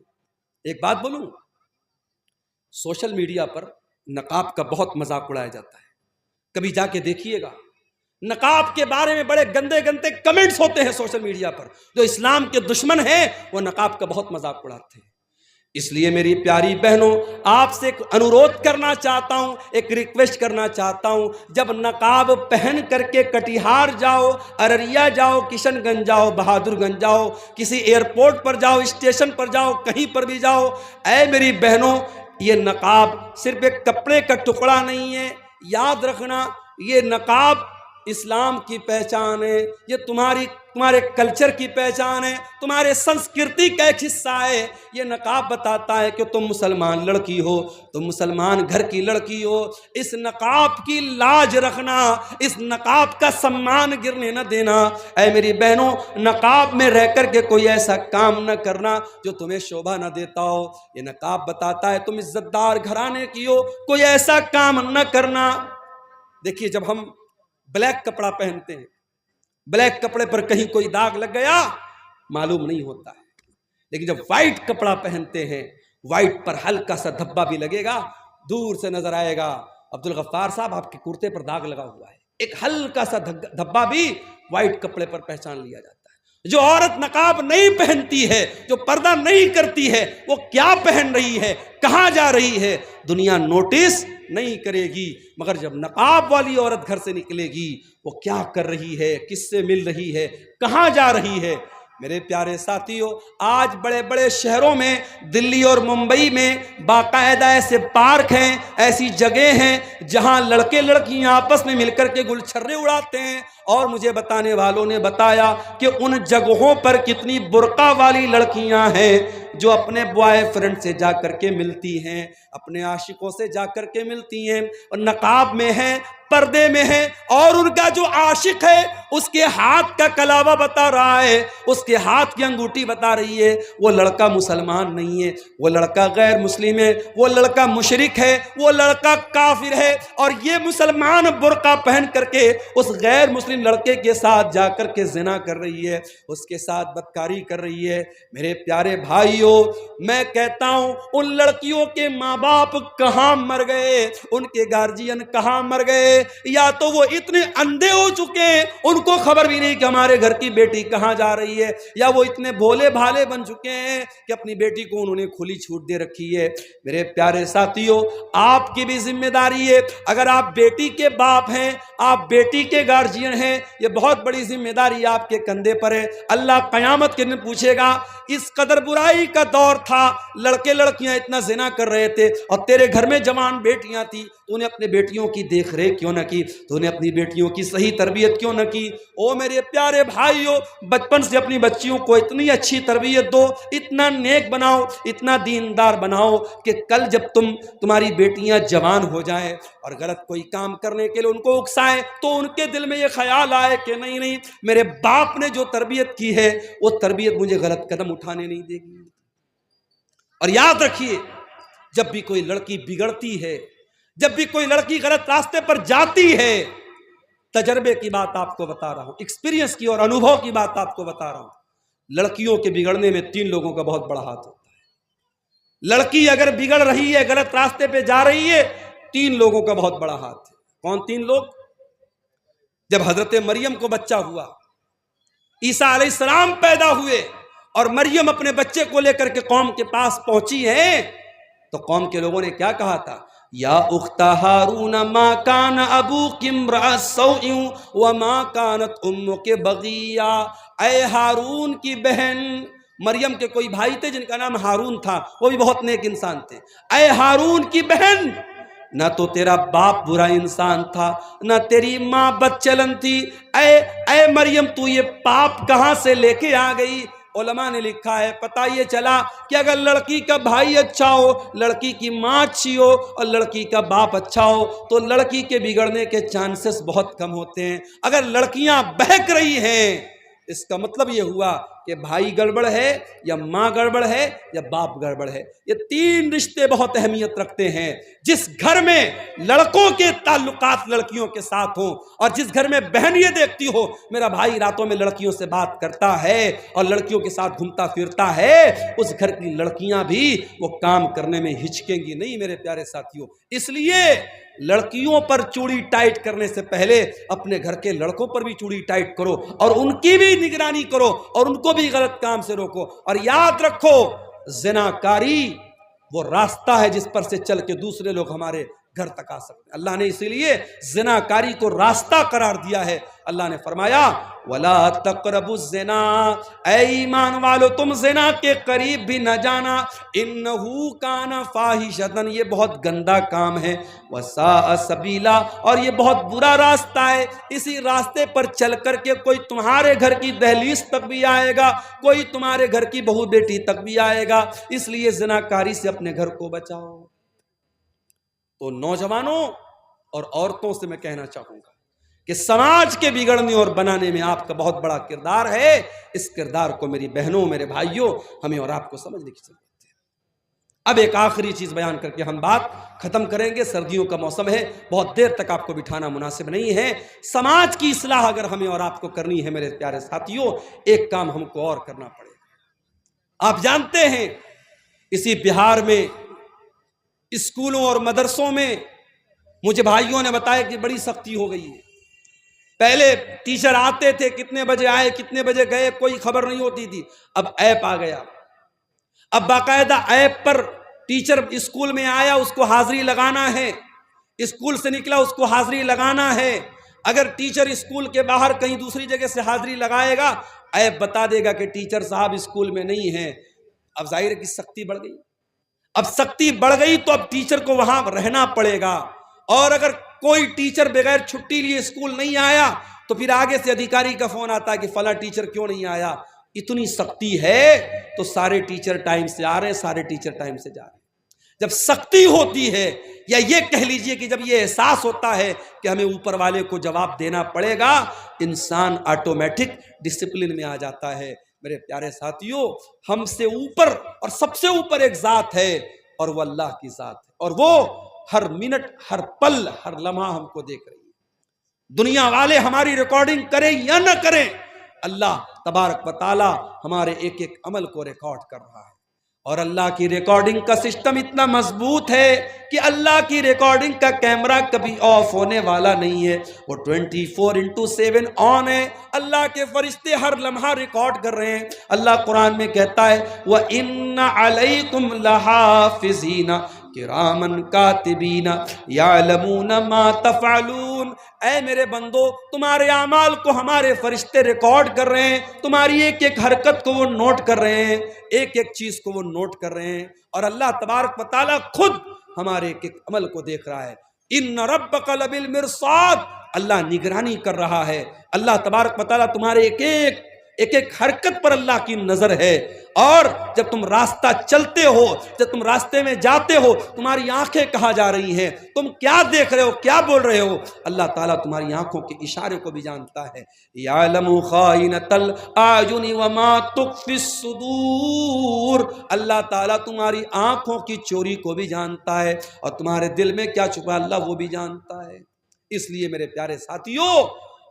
ایک بات بولوں, سوشل میڈیا پر نقاب کا بہت مذاق اڑایا جاتا ہے. کبھی جا کے دیکھیے گا, نقاب کے بارے میں بڑے گندے گندے کمنٹس ہوتے ہیں سوشل میڈیا پر. جو اسلام کے دشمن ہیں وہ نقاب کا بہت مذاق اڑاتے ہیں. اس لیے میری پیاری بہنوں, آپ سے ایک انورودھ کرنا چاہتا ہوں, ایک ریکویسٹ کرنا چاہتا ہوں, جب نقاب پہن کر کے کٹیہار جاؤ, ارریا جاؤ, کشن گنج جاؤ, بہادر گنج جاؤ, کسی ایئرپورٹ پر جاؤ, اسٹیشن پر جاؤ, کہیں پر بھی جاؤ, اے میری بہنوں, یہ نقاب صرف ایک کپڑے کا ٹکڑا نہیں ہے. یاد رکھنا, یہ نقاب اسلام کی پہچان ہے, یہ تمہارے کلچر کی پہچان ہے, تمہارے سنسکرتی کا ایک حصہ ہے. یہ نقاب بتاتا ہے کہ تم مسلمان لڑکی ہو, تم مسلمان گھر کی لڑکی ہو. اس نقاب کی لاج رکھنا, اس نقاب کا سمان گرنے نہ دینا. اے میری بہنوں, نقاب میں رہ کر کے کوئی ایسا کام نہ کرنا جو تمہیں شوبھا نہ دیتا ہو. یہ نقاب بتاتا ہے تم عزت دار گھرانے کی ہو, کوئی ایسا کام نہ کرنا. دیکھیے, جب ہم بلیک کپڑا پہنتے ہیں, بلیک کپڑے پر کہیں کوئی داغ لگ گیا معلوم نہیں ہوتا ہے, لیکن جب وائٹ کپڑا پہنتے ہیں, وائٹ پر ہلکا سا دھبا بھی لگے گا, دور سے نظر آئے گا عبدالغفار صاحب آپ کے کرتے پر داغ لگا ہوا ہے. ایک ہلکا سا دھبا بھی وائٹ کپڑے پر پہچان لیا جاتا ہے. جو عورت نقاب نہیں پہنتی ہے, جو پردہ نہیں کرتی ہے, وہ کیا پہن رہی ہے, کہاں جا رہی ہے, دنیا نوٹس نہیں کرے گی. مگر جب نقاب والی عورت گھر سے نکلے گی, وہ کیا کر رہی ہے, کس سے مل رہی ہے, کہاں جا رہی ہے. میرے پیارے ساتھیوں, آج بڑے بڑے شہروں میں, دلی اور ممبئی میں باقاعدہ ایسے پارک ہیں, ایسی جگہ ہیں جہاں لڑکے لڑکیاں آپس میں مل کر کے گلچھرے اڑاتے ہیں. اور مجھے بتانے والوں نے بتایا کہ ان جگہوں پر کتنی برقع والی لڑکیاں ہیں جو اپنے بوائے فرینڈ سے جا کر کے ملتی ہیں, اپنے عاشقوں سے جا کر کے ملتی ہیں, اور نقاب میں ہیں, پردے میں ہیں, اور ان کا جو عاشق ہے اس کے ہاتھ کا کلاوہ بتا رہا ہے, اس کے ہاتھ کی انگوٹھی بتا رہی ہے وہ لڑکا مسلمان نہیں ہے, وہ لڑکا غیر مسلم ہے, وہ لڑکا مشرک ہے, وہ لڑکا کافر ہے. اور یہ مسلمان برقع پہن کر کے اس غیر مسلم لڑکے کے ساتھ جا کر کے زنا کر رہی ہے, اس کے ساتھ بدکاری کر رہی ہے. میرے پیارے بھائیوں, میں کہتا ہوں ان لڑکیوں کے ماں باپ کہاں مر گئے, ان کے گارجین کہاں مر گئے, یا تو وہ اتنے اندھے ہو چکے ہیں ان کو خبر بھی نہیں کہ ہمارے گھر کی بیٹی کہاں جا رہی ہے, یا وہ اتنے بھولے بھالے بن چکے ہیں کہ اپنی بیٹی کو انہوں نے کھلی چھوٹ دے رکھی ہے. میرے پیارے ساتھیوں, آپ کی بھی ذمہ داری ہے, اگر آپ بیٹی کے باپ ہیں, آپ بیٹی کے گارجین ہیں, یہ بہت بڑی ذمہ داری آپ کے کندھے پر ہے. اللہ قیامت کے دن پوچھے گا, اس قدر برائی کا دور تھا, لڑکے لڑکیاں اتنا زنا کر رہے تھے, اور تیرے گھر میں جوان بیٹیاں تھی, تو نے اپنے بیٹیوں کی دیکھ ریکھ کیوں نہ کی, تو نے اپنی بیٹیوں کی صحیح تربیت کیوں نہ کی. او میرے پیارے بھائیوں, بچپن سے اپنی بچیوں کو اتنی اچھی تربیت دو, اتنا نیک بناؤ, اتنا دیندار بناؤ کہ کل جب تمہاری بیٹیاں جوان ہو جائیں اور غلط کوئی کام کرنے کے لیے ان کو اکسائیں, تو ان کے دل میں یہ خیال آئے کہ نہیں نہیں, میرے باپ نے جو تربیت کی ہے وہ تربیت مجھے غلط قدم اٹھانے نہیں دے گی. اور یاد رکھیے, جب بھی کوئی لڑکی بگڑتی ہے, جب بھی کوئی لڑکی غلط راستے پر جاتی ہے, تجربے کی بات آپ کو بتا رہا ہوں, ایکسپیرینس کی اور انوبھو کی بات آپ کو بتا رہا ہوں, لڑکیوں کے بگڑنے میں 3 لوگوں کا بہت بڑا ہاتھ ہوتا ہے. لڑکی اگر بگڑ رہی ہے, غلط راستے پہ جا رہی ہے, 3 لوگوں کا بہت بڑا ہاتھ ہے. کون 3 لوگ؟ جب حضرت مریم کو بچہ ہوا, عیسیٰ علیہ السلام پیدا ہوئے, اور مریم اپنے بچے کو لے کر کے قوم کے پاس پہنچی ہے, تو قوم کے لوگوں نے کیا کہا تھا, یا اخت ہارون ما کان ابوک امرأ سوء وما کانت امک بغیا. اے ہارون کی بہن, مریم کے کوئی بھائی تھے جن کا نام ہارون تھا, وہ بھی بہت نیک انسان تھے. اے ہارون کی بہن, نہ تو تیرا باپ برا انسان تھا نہ تیری ماں بدچلن تھی، اے مریم تو یہ پاپ کہاں سے لے کے آ گئی؟ علماء نے لکھا ہے پتہ یہ چلا کہ اگر لڑکی کا بھائی اچھا ہو، لڑکی کی ماں اچھی ہو اور لڑکی کا باپ اچھا ہو تو لڑکی کے بگڑنے کے چانسز بہت کم ہوتے ہیں۔ اگر لڑکیاں بہک رہی ہیں اس کا مطلب یہ ہوا کہ بھائی گڑبڑ ہے یا ماں گڑبڑ ہے یا باپ گڑبڑ ہے۔ یہ تین رشتے بہت اہمیت رکھتے ہیں۔ جس گھر میں لڑکوں کے تعلقات لڑکیوں کے ساتھ ہوں اور جس گھر میں بہن یہ دیکھتی ہو میرا بھائی راتوں میں لڑکیوں سے بات کرتا ہے اور لڑکیوں کے ساتھ گھومتا پھرتا ہے، اس گھر کی لڑکیاں بھی وہ کام کرنے میں ہچکیں گی نہیں میرے پیارے ساتھیوں۔ اس لیے لڑکیوں پر چوڑی ٹائٹ کرنے سے پہلے اپنے گھر کے لڑکوں پر بھی چوڑی ٹائٹ کرو اور ان کی بھی نگرانی کرو اور ان کو بھی غلط کام سے روکو۔ اور یاد رکھو زناکاری وہ راستہ ہے جس پر سے چل کے دوسرے لوگ ہمارے گھر تک آ سکتے ہیں۔ اللہ نے اسی لیے زناکاری کو راستہ قرار دیا ہے۔ اللہ نے فرمایا وَلَا تَقْرَبُوا الزِّنَا، اے ایمان والو تم زنا کے قریب بھی نہ جانا، اِنَّهُ كَانَ فَاحِشَةً، یہ بہت گندا کام ہے، وَسَاءَ سَبِيلًا، اور یہ بہت برا راستہ ہے۔ اسی راستے پر چل کر کے کوئی تمہارے گھر کی دہلیز تک بھی آئے گا، کوئی تمہارے گھر کی بہو بیٹی تک بھی آئے گا، اس لیے زناکاری سے اپنے گھر کو بچاؤ۔ تو نوجوانوں اور عورتوں سے میں کہنا چاہوں گا کہ سماج کے بگڑنے اور بنانے میں آپ کا بہت بڑا کردار ہے۔ اس کردار کو میری بہنوں میرے بھائیوں ہمیں اور آپ کو سمجھنے کی ضرورت ہے۔ اب ایک آخری چیز بیان کر کے ہم بات ختم کریں گے۔ سردیوں کا موسم ہے، بہت دیر تک آپ کو بٹھانا مناسب نہیں ہے۔ سماج کی اصلاح اگر ہمیں اور آپ کو کرنی ہے میرے پیارے ساتھیوں، ایک کام ہم کو اور کرنا پڑے گا۔ آپ جانتے ہیں اسی بہار میں اسکولوں اور مدرسوں میں مجھے بھائیوں نے بتایا کہ بڑی سختی ہو گئی ہے۔ پہلے ٹیچر آتے تھے، کتنے بجے آئے کتنے بجے گئے کوئی خبر نہیں ہوتی تھی، اب ایپ آ گیا۔ اب باقاعدہ ایپ پر ٹیچر اسکول میں آیا اس کو حاضری لگانا ہے، اسکول سے نکلا اس کو حاضری لگانا ہے۔ اگر ٹیچر اسکول کے باہر کہیں دوسری جگہ سے حاضری لگائے گا ایپ بتا دے گا کہ ٹیچر صاحب اسکول میں نہیں ہیں۔ اب ظاہر ہے کہ سختی بڑھ گئی۔ اب سختی بڑھ گئی تو اب ٹیچر کو وہاں رہنا پڑے گا، اور اگر کوئی ٹیچر بغیر چھٹی لیے اسکول نہیں آیا تو پھر آگے سے ادھیکاری کا فون آتا ہے کہ فلاں ٹیچر کیوں نہیں آیا۔ اتنی سختی ہے تو سارے ٹیچر ٹائم سے آ رہے ہیں، سارے ٹیچر ٹائم سے جا رہے ہیں۔ جب سختی ہوتی ہے یا یہ کہہ لیجئے کہ جب یہ احساس ہوتا ہے کہ ہمیں اوپر والے کو جواب دینا پڑے گا، انسان آٹومیٹک ڈسپلن میں آ جاتا ہے۔ میرے پیارے ساتھیوں، ہم سے اوپر اور سب سے اوپر ایک ذات ہے اور وہ اللہ کی ذات ہے، اور وہ ہر منٹ ہر پل ہر لمحہ ہم کو دیکھ رہی ہے۔ دنیا والے ہماری ریکارڈنگ کریں یا نہ کریں، اللہ تبارک و تعالی ہمارے ایک ایک عمل کو ریکارڈ کر رہا ہے، اور اللہ کی ریکارڈنگ کا سسٹم اتنا مضبوط ہے کہ اللہ کی ریکارڈنگ کا کیمرہ کبھی آف ہونے والا نہیں ہے، وہ 24/7 آن ہے۔ اللہ کے فرشتے ہر لمحہ ریکارڈ کر رہے ہیں۔ اللہ قرآن میں کہتا ہے وَإِنَّ عَلَيْكُمْ لَحَافِظِينَ کِرَامًا کاتبین یعلمون ما تفعلون، اے میرے بندو تمہارے اعمال کو ہمارے فرشتے ریکارڈ کر رہے ہیں، تمہاری ایک ایک حرکت کو وہ نوٹ کر رہے ہیں، ایک ایک چیز کو وہ نوٹ کر رہے ہیں، اور اللہ تبارک و تعالیٰ خود ہمارے ایک ایک عمل کو دیکھ رہا ہے۔ ان ربک لبالمرصاد، اللہ نگرانی کر رہا ہے۔ اللہ تبارک و تعالیٰ تمہارے ایک ایک حرکت پر اللہ کی نظر ہے، اور جب تم راستہ چلتے ہو، جب تم راستے میں جاتے ہو، تمہاری آنکھیں کہاں جا رہی ہیں، تم کیا دیکھ رہے ہو، کیا بول رہے ہو، اللہ تعالیٰ تمہاری آنکھوں کے اشارے کو بھی جانتا ہے۔ یعلم خائنۃ الاعین وما تخفی الصدور، اللہ تعالیٰ تمہاری آنکھوں کی چوری کو بھی جانتا ہے، اور تمہارے دل میں کیا چھپا اللہ وہ بھی جانتا ہے۔ اس لیے میرے پیارے ساتھیوں،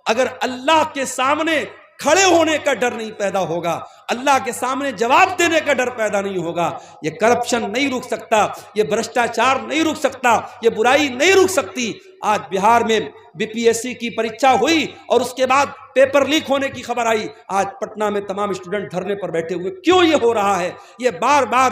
اگر اللہ کے سامنے کھڑے ہونے کا ڈر نہیں پیدا ہوگا، اللہ کے سامنے جواب دینے کا ڈر پیدا نہیں ہوگا، یہ کرپشن نہیں رک سکتا، یہ بھرشٹاچار نہیں رک سکتا، یہ برائی نہیں رک سکتی۔ آج بہار میں BPSC کی پریچھا ہوئی اور اس کے بعد پیپر لیک ہونے کی خبر آئی، آج پٹنہ میں تمام اسٹوڈنٹ دھرنے پر بیٹھے ہوئے۔ کیوں یہ ہو رہا ہے؟ یہ بار بار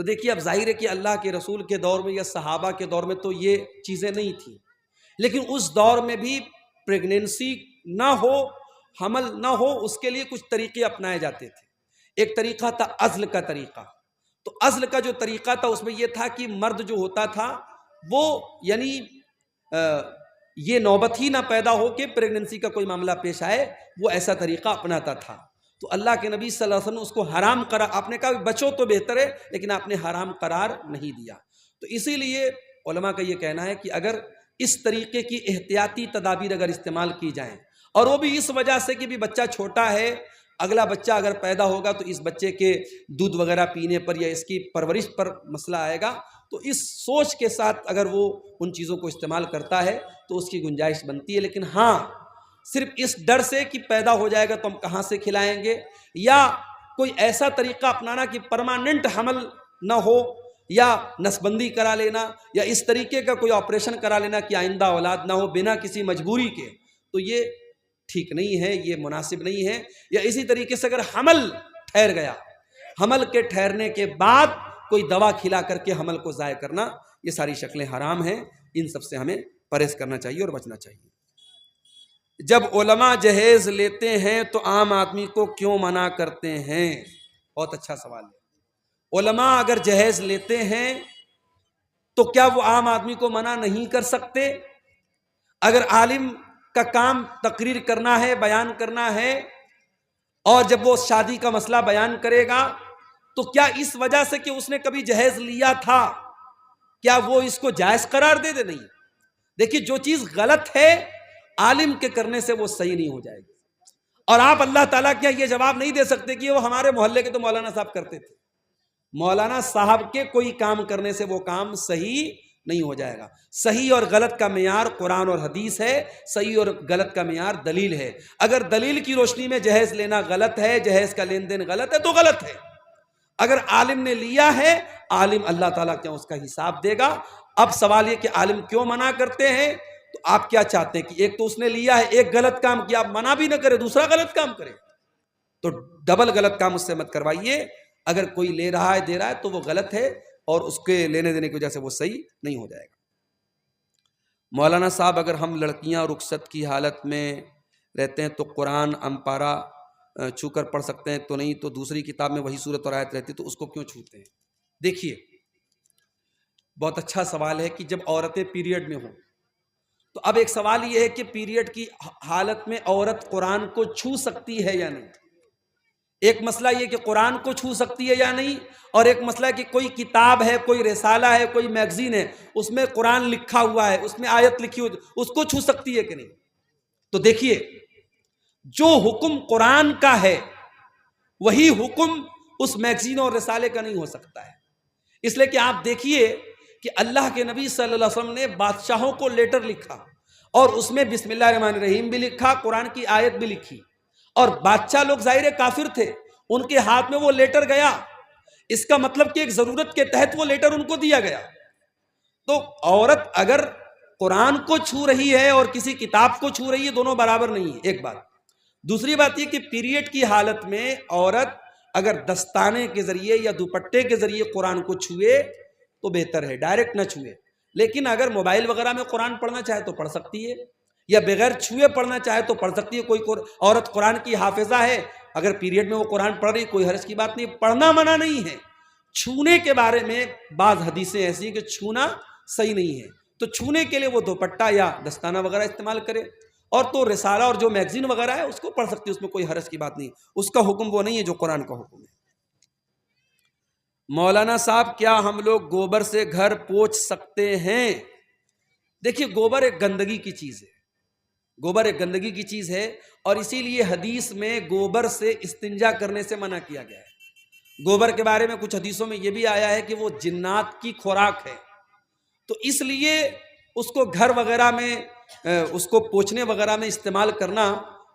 تو دیکھیے اب ظاہر ہے کہ اللہ کے رسول کے دور میں یا صحابہ کے دور میں تو یہ چیزیں نہیں تھیں، لیکن اس دور میں بھی پریگنینسی نہ ہو، حمل نہ ہو، اس کے لیے کچھ طریقے اپنائے جاتے تھے۔ ایک طریقہ تھا عزل کا طریقہ۔ تو عزل کا جو طریقہ تھا اس میں یہ تھا کہ مرد جو ہوتا تھا وہ یعنی یہ نوبت ہی نہ پیدا ہو کہ پریگننسی کا کوئی معاملہ پیش آئے، وہ ایسا طریقہ اپناتا تھا۔ تو اللہ کے نبی صلی اللہ علیہ وسلم نے اس کو حرام قرار، آپ نے کہا بچو تو بہتر ہے، لیکن آپ نے حرام قرار نہیں دیا۔ تو اسی لیے علماء کا یہ کہنا ہے کہ اگر اس طریقے کی احتیاطی تدابیر اگر استعمال کی جائیں، اور وہ بھی اس وجہ سے کہ بھی بچہ چھوٹا ہے، اگلا بچہ اگر پیدا ہوگا تو اس بچے کے دودھ وغیرہ پینے پر یا اس کی پرورش پر مسئلہ آئے گا، تو اس سوچ کے ساتھ اگر وہ ان چیزوں کو استعمال کرتا ہے تو اس کی گنجائش بنتی ہے۔ لیکن ہاں صرف اس ڈر سے کہ پیدا ہو جائے گا تو ہم کہاں سے کھلائیں گے، یا کوئی ایسا طریقہ اپنانا کہ پرماننٹ حمل نہ ہو، یا نسبندی کرا لینا، یا اس طریقے کا کوئی آپریشن کرا لینا کہ آئندہ اولاد نہ ہو بنا کسی مجبوری کے، تو یہ ٹھیک نہیں ہے، یہ مناسب نہیں ہے۔ یا اسی طریقے سے اگر حمل ٹھہر گیا، حمل کے ٹھہرنے کے بعد کوئی دوا کھلا کر کے حمل کو ضائع کرنا، یہ ساری شکلیں حرام ہیں، ان سب سے ہمیں پرہیز کرنا چاہیے اور بچنا چاہیے۔ جب علماء جہیز لیتے ہیں تو عام آدمی کو کیوں منع کرتے ہیں؟ بہت اچھا سوال ہے۔ علماء اگر جہیز لیتے ہیں تو کیا وہ عام آدمی کو منع نہیں کر سکتے؟ اگر عالم کا کام تقریر کرنا ہے، بیان کرنا ہے، اور جب وہ شادی کا مسئلہ بیان کرے گا تو کیا اس وجہ سے کہ اس نے کبھی جہیز لیا تھا کیا وہ اس کو جائز قرار دے دے؟ نہیں۔ دیکھیے جو چیز غلط ہے عالم کے کرنے سے وہ صحیح نہیں ہو جائے گی، اور آپ اللہ تعالیٰ کیا یہ جواب نہیں دے سکتے کہ وہ ہمارے محلے کے تو مولانا صاحب کرتے تھے۔ مولانا صاحب کے کوئی کام کرنے سے وہ کام صحیح نہیں ہو جائے گا۔ صحیح اور غلط کا معیار قرآن اور حدیث ہے، صحیح اور غلط کا معیار دلیل ہے۔ اگر دلیل کی روشنی میں جہیز لینا غلط ہے، جہیز کا لین دین غلط ہے تو غلط ہے۔ اگر عالم نے لیا ہے، عالم اللہ تعالیٰ کیا اس کا حساب دے گا۔ اب سوال یہ کہ عالم کیوں منع کرتے ہیں؟ تو آپ کیا چاہتے ہیں کہ ایک تو اس نے لیا ہے، ایک غلط کام کیا، آپ منع بھی نہ کرے، دوسرا غلط کام کرے؟ تو ڈبل غلط کام اس سے مت کروائیے۔ اگر کوئی لے رہا ہے، دے رہا ہے تو وہ غلط ہے، اور اس کے لینے دینے کی وجہ سے وہ صحیح نہیں ہو جائے گا۔ مولانا صاحب اگر ہم لڑکیاں رخصت کی حالت میں رہتے ہیں تو قرآن امپارا چھو کر پڑھ سکتے ہیں؟ تو نہیں، تو دوسری کتاب میں وہی صورت اور آیت رہتی تو اس کو کیوں چھوتے ہیں؟ دیکھیے بہت اچھا سوال ہے کہ جب عورتیں پیریڈ میں ہوں تو اب ایک سوال یہ ہے کہ پیریڈ کی حالت میں عورت قرآن کو چھو سکتی ہے یا نہیں؟ ایک مسئلہ یہ کہ قرآن کو چھو سکتی ہے یا نہیں، اور ایک مسئلہ کہ کوئی کتاب ہے، کوئی رسالہ ہے، کوئی میگزین ہے، اس میں قرآن لکھا ہوا ہے، اس میں آیت لکھی ہوئی، اس کو چھو سکتی ہے کہ نہیں؟ تو دیکھیے جو حکم قرآن کا ہے وہی حکم اس میگزین اور رسالے کا نہیں ہو سکتا ہے۔ اس لیے کہ آپ دیکھیے کہ اللہ کے نبی صلی اللہ علیہ وسلم نے بادشاہوں کو لیٹر لکھا، اور اس میں بسم اللہ الرحمن الرحیم بھی لکھا، قرآن کی آیت بھی لکھی، اور بادشاہ لوگ ظاہر کافر تھے، ان کے ہاتھ میں وہ لیٹر گیا، اس کا مطلب کہ ایک ضرورت کے تحت وہ لیٹر ان کو دیا گیا۔ تو عورت اگر قرآن کو چھو رہی ہے اور کسی کتاب کو چھو رہی ہے، دونوں برابر نہیں ہے، ایک بات۔ دوسری بات یہ کہ پیریڈ کی حالت میں عورت اگر دستانے کے ذریعے یا دوپٹے کے ذریعے قرآن کو چھوئے تو بہتر ہے، ڈائریکٹ نہ چھوئے۔ لیکن اگر موبائل وغیرہ میں قرآن پڑھنا چاہے تو پڑھ سکتی ہے، یا بغیر چھوئے پڑھنا چاہے تو پڑھ سکتی ہے۔ کوئی عورت قرآن کی حافظہ ہے، اگر پیریڈ میں وہ قرآن پڑھ رہی، کوئی حرج کی بات نہیں، پڑھنا منع نہیں ہے۔ چھونے کے بارے میں بعض حدیثیں ایسی ہیں کہ چھونا صحیح نہیں ہے، تو چھونے کے لیے وہ دوپٹہ یا دستانہ وغیرہ استعمال کرے، اور تو رسالہ اور جو میگزین وغیرہ ہے اس کو پڑھ سکتی ہے، اس میں کوئی حرج کی بات نہیں، اس کا حکم وہ نہیں ہے جو قرآن کا حکم ہے۔ مولانا صاحب کیا ہم لوگ گوبر سے گھر پوچھ سکتے ہیں؟ دیکھیے گوبر ایک گندگی کی چیز ہے، گوبر ایک گندگی کی چیز ہے، اور اسی لیے حدیث میں گوبر سے استنجا کرنے سے منع کیا گیا ہے۔ گوبر کے بارے میں کچھ حدیثوں میں یہ بھی آیا ہے کہ وہ جنات کی خوراک ہے، تو اس لیے اس کو گھر وغیرہ میں اس کو پوچھنے وغیرہ میں استعمال کرنا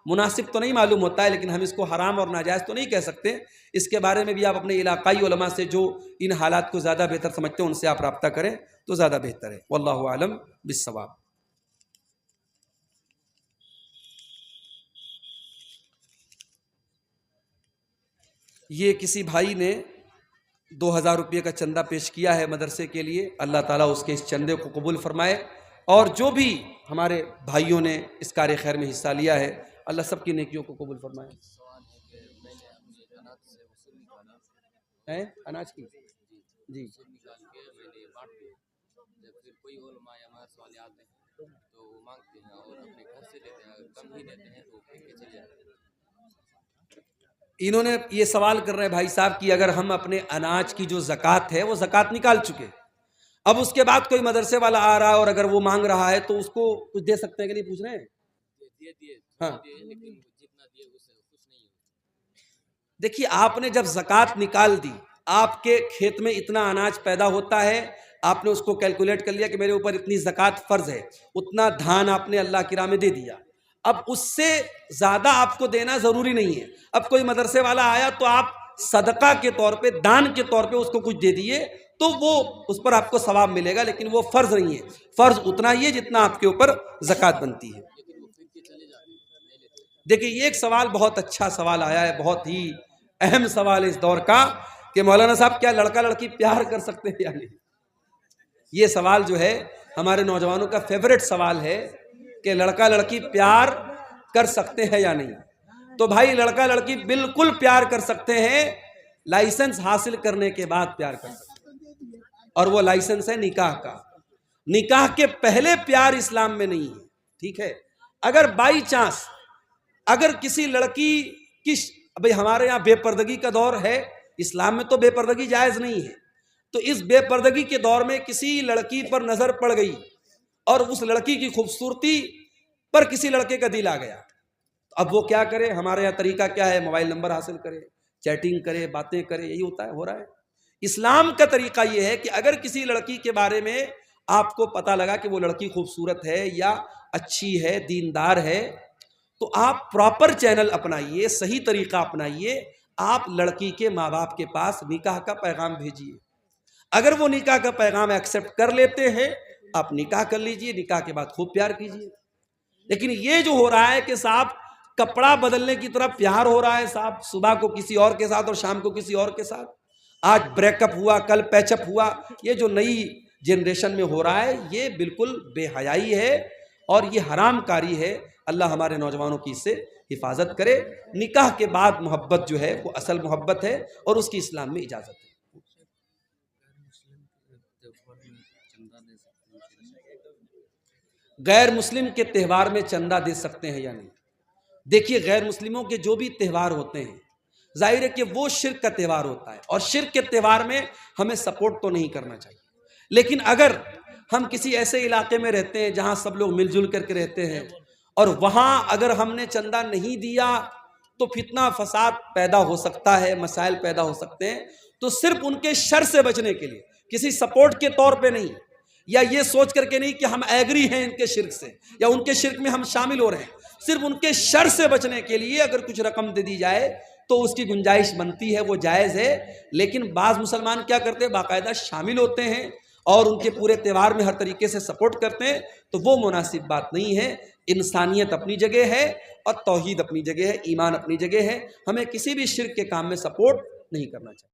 مناسب تو نہیں معلوم ہوتا ہے، لیکن ہم اس کو حرام اور ناجائز تو نہیں کہہ سکتے۔ اس کے بارے میں بھی آپ اپنے علاقائی علماء سے جو ان حالات کو زیادہ بہتر سمجھتے ہیں ان سے آپ رابطہ کریں تو زیادہ بہتر ہے۔ واللہ اعلم بالصواب۔ یہ کسی بھائی نے 2000 روپے کا چندہ پیش کیا ہے مدرسے کے لیے، اللہ تعالیٰ اس کے اس چندے کو قبول فرمائے، اور جو بھی ہمارے بھائیوں نے اس کار خیر میں حصہ لیا ہے اللہ سب کی نیکیوں کو قبول فرمائے۔ اناج کی جی انہوں نے یہ سوال کر رہے ہیں بھائی صاحب کہ اگر ہم اپنے اناج کی جو زکوٰۃ ہے وہ زکوٰۃ نکال چکے، اب اس کے بعد کوئی مدرسے والا آ رہا ہے اور اگر وہ مانگ رہا ہے تو اس کو کچھ دے سکتے ہیں کہ نہیں، پوچھ رہے ہیں؟ ہاں دیکھیے، آپ نے جب زکوٰۃ نکال دی، آپ کے کھیت میں اتنا اناج پیدا ہوتا ہے، آپ نے اس کو کیلکولیٹ کر لیا کہ میرے اوپر اتنی زکوٰۃ فرض ہے، اتنا دھان آپ نے اللہ کی راہ میں دے دیا، اب اس سے زیادہ آپ کو دینا ضروری نہیں ہے۔ اب کوئی مدرسے والا آیا تو آپ صدقہ کے طور پہ، دان کے طور پہ اس کو کچھ دے دیے تو وہ اس پر آپ کو ثواب ملے گا، لیکن وہ فرض نہیں ہے، فرض اتنا ہی ہے جتنا آپ کے اوپر زکوٰۃ بنتی ہے۔ دیکھیے یہ ایک سوال بہت اچھا سوال آیا ہے، بہت ہی اہم سوال ہے اس دور کا، کہ مولانا صاحب کیا لڑکا لڑکی پیار کر سکتے ہیں یا نہیں؟ یہ سوال جو ہے ہمارے نوجوانوں کا فیورٹ سوال ہے کہ لڑکا لڑکی پیار کر سکتے ہیں یا نہیں۔ تو بھائی لڑکا لڑکی بالکل پیار کر سکتے ہیں، لائسنس حاصل کرنے کے بعد پیار کر سکتے ہیں، اور وہ لائسنس ہے نکاح کا۔ نکاح کے پہلے پیار اسلام میں نہیں ہے، ٹھیک ہے؟ اگر بائی چانس اگر کسی لڑکی کی، بھئی ہمارے یہاں بے پردگی کا دور ہے، اسلام میں تو بے پردگی جائز نہیں ہے، تو اس بے پردگی کے دور میں کسی لڑکی پر نظر پڑ گئی اور اس لڑکی کی خوبصورتی پر کسی لڑکے کا دل آ گیا، اب وہ کیا کرے؟ ہمارے یہاں طریقہ کیا ہے؟ موبائل نمبر حاصل کرے، چیٹنگ کرے، باتیں کرے، یہی ہوتا ہے، ہو رہا ہے۔ اسلام کا طریقہ یہ ہے کہ اگر کسی لڑکی کے بارے میں آپ کو پتہ لگا کہ وہ لڑکی خوبصورت ہے یا اچھی ہے، دیندار ہے، تو آپ پراپر چینل اپنائیے، صحیح طریقہ اپنائیے، آپ لڑکی کے ماں باپ کے پاس نکاح کا پیغام بھیجیے، اگر وہ نکاح کا پیغام ایکسیپٹ کر لیتے ہیں آپ نکاح کر لیجئے، نکاح کے بعد خوب پیار کیجئے۔ لیکن یہ جو ہو رہا ہے کہ صاحب کپڑا بدلنے کی طرح پیار ہو رہا ہے، صاحب صبح کو کسی اور کے ساتھ اور شام کو کسی اور کے ساتھ، آج بریک اپ ہوا کل پیچ اپ ہوا، یہ جو نئی جنریشن میں ہو رہا ہے یہ بالکل بے حیائی ہے اور یہ حرام کاری ہے۔ اللہ ہمارے نوجوانوں کی اس سے حفاظت کرے۔ نکاح کے بعد محبت جو ہے وہ اصل محبت ہے اور اس کی اسلام میں اجازت ہے۔ غیر مسلم کے تہوار میں چندہ دے سکتے ہیں یا نہیں؟ دیکھیے غیر مسلموں کے جو بھی تہوار ہوتے ہیں ظاہر ہے کہ وہ شرک کا تہوار ہوتا ہے، اور شرک کے تہوار میں ہمیں سپورٹ تو نہیں کرنا چاہیے، لیکن اگر ہم کسی ایسے علاقے میں رہتے ہیں جہاں سب لوگ مل جل کر کے رہتے ہیں اور وہاں اگر ہم نے چندہ نہیں دیا تو فتنہ فساد پیدا ہو سکتا ہے، مسائل پیدا ہو سکتے ہیں، تو صرف ان کے شر سے بچنے کے لیے، کسی سپورٹ کے طور پہ نہیں، یا یہ سوچ کر کے نہیں کہ ہم ایگری ہیں ان کے شرک سے یا ان کے شرک میں ہم شامل ہو رہے ہیں، صرف ان کے شر سے بچنے کے لیے اگر کچھ رقم دے دی جائے تو اس کی گنجائش بنتی ہے، وہ جائز ہے۔ لیکن بعض مسلمان کیا کرتے ہیں؟ باقاعدہ شامل ہوتے ہیں اور ان کے پورے تہوار میں ہر طریقے سے سپورٹ کرتے ہیں، تو وہ مناسب بات نہیں ہے۔ انسانیت اپنی جگہ ہے اور توحید اپنی جگہ ہے، ایمان اپنی جگہ ہے، ہمیں کسی بھی شرک کے کام میں سپورٹ نہیں کرنا چاہیے۔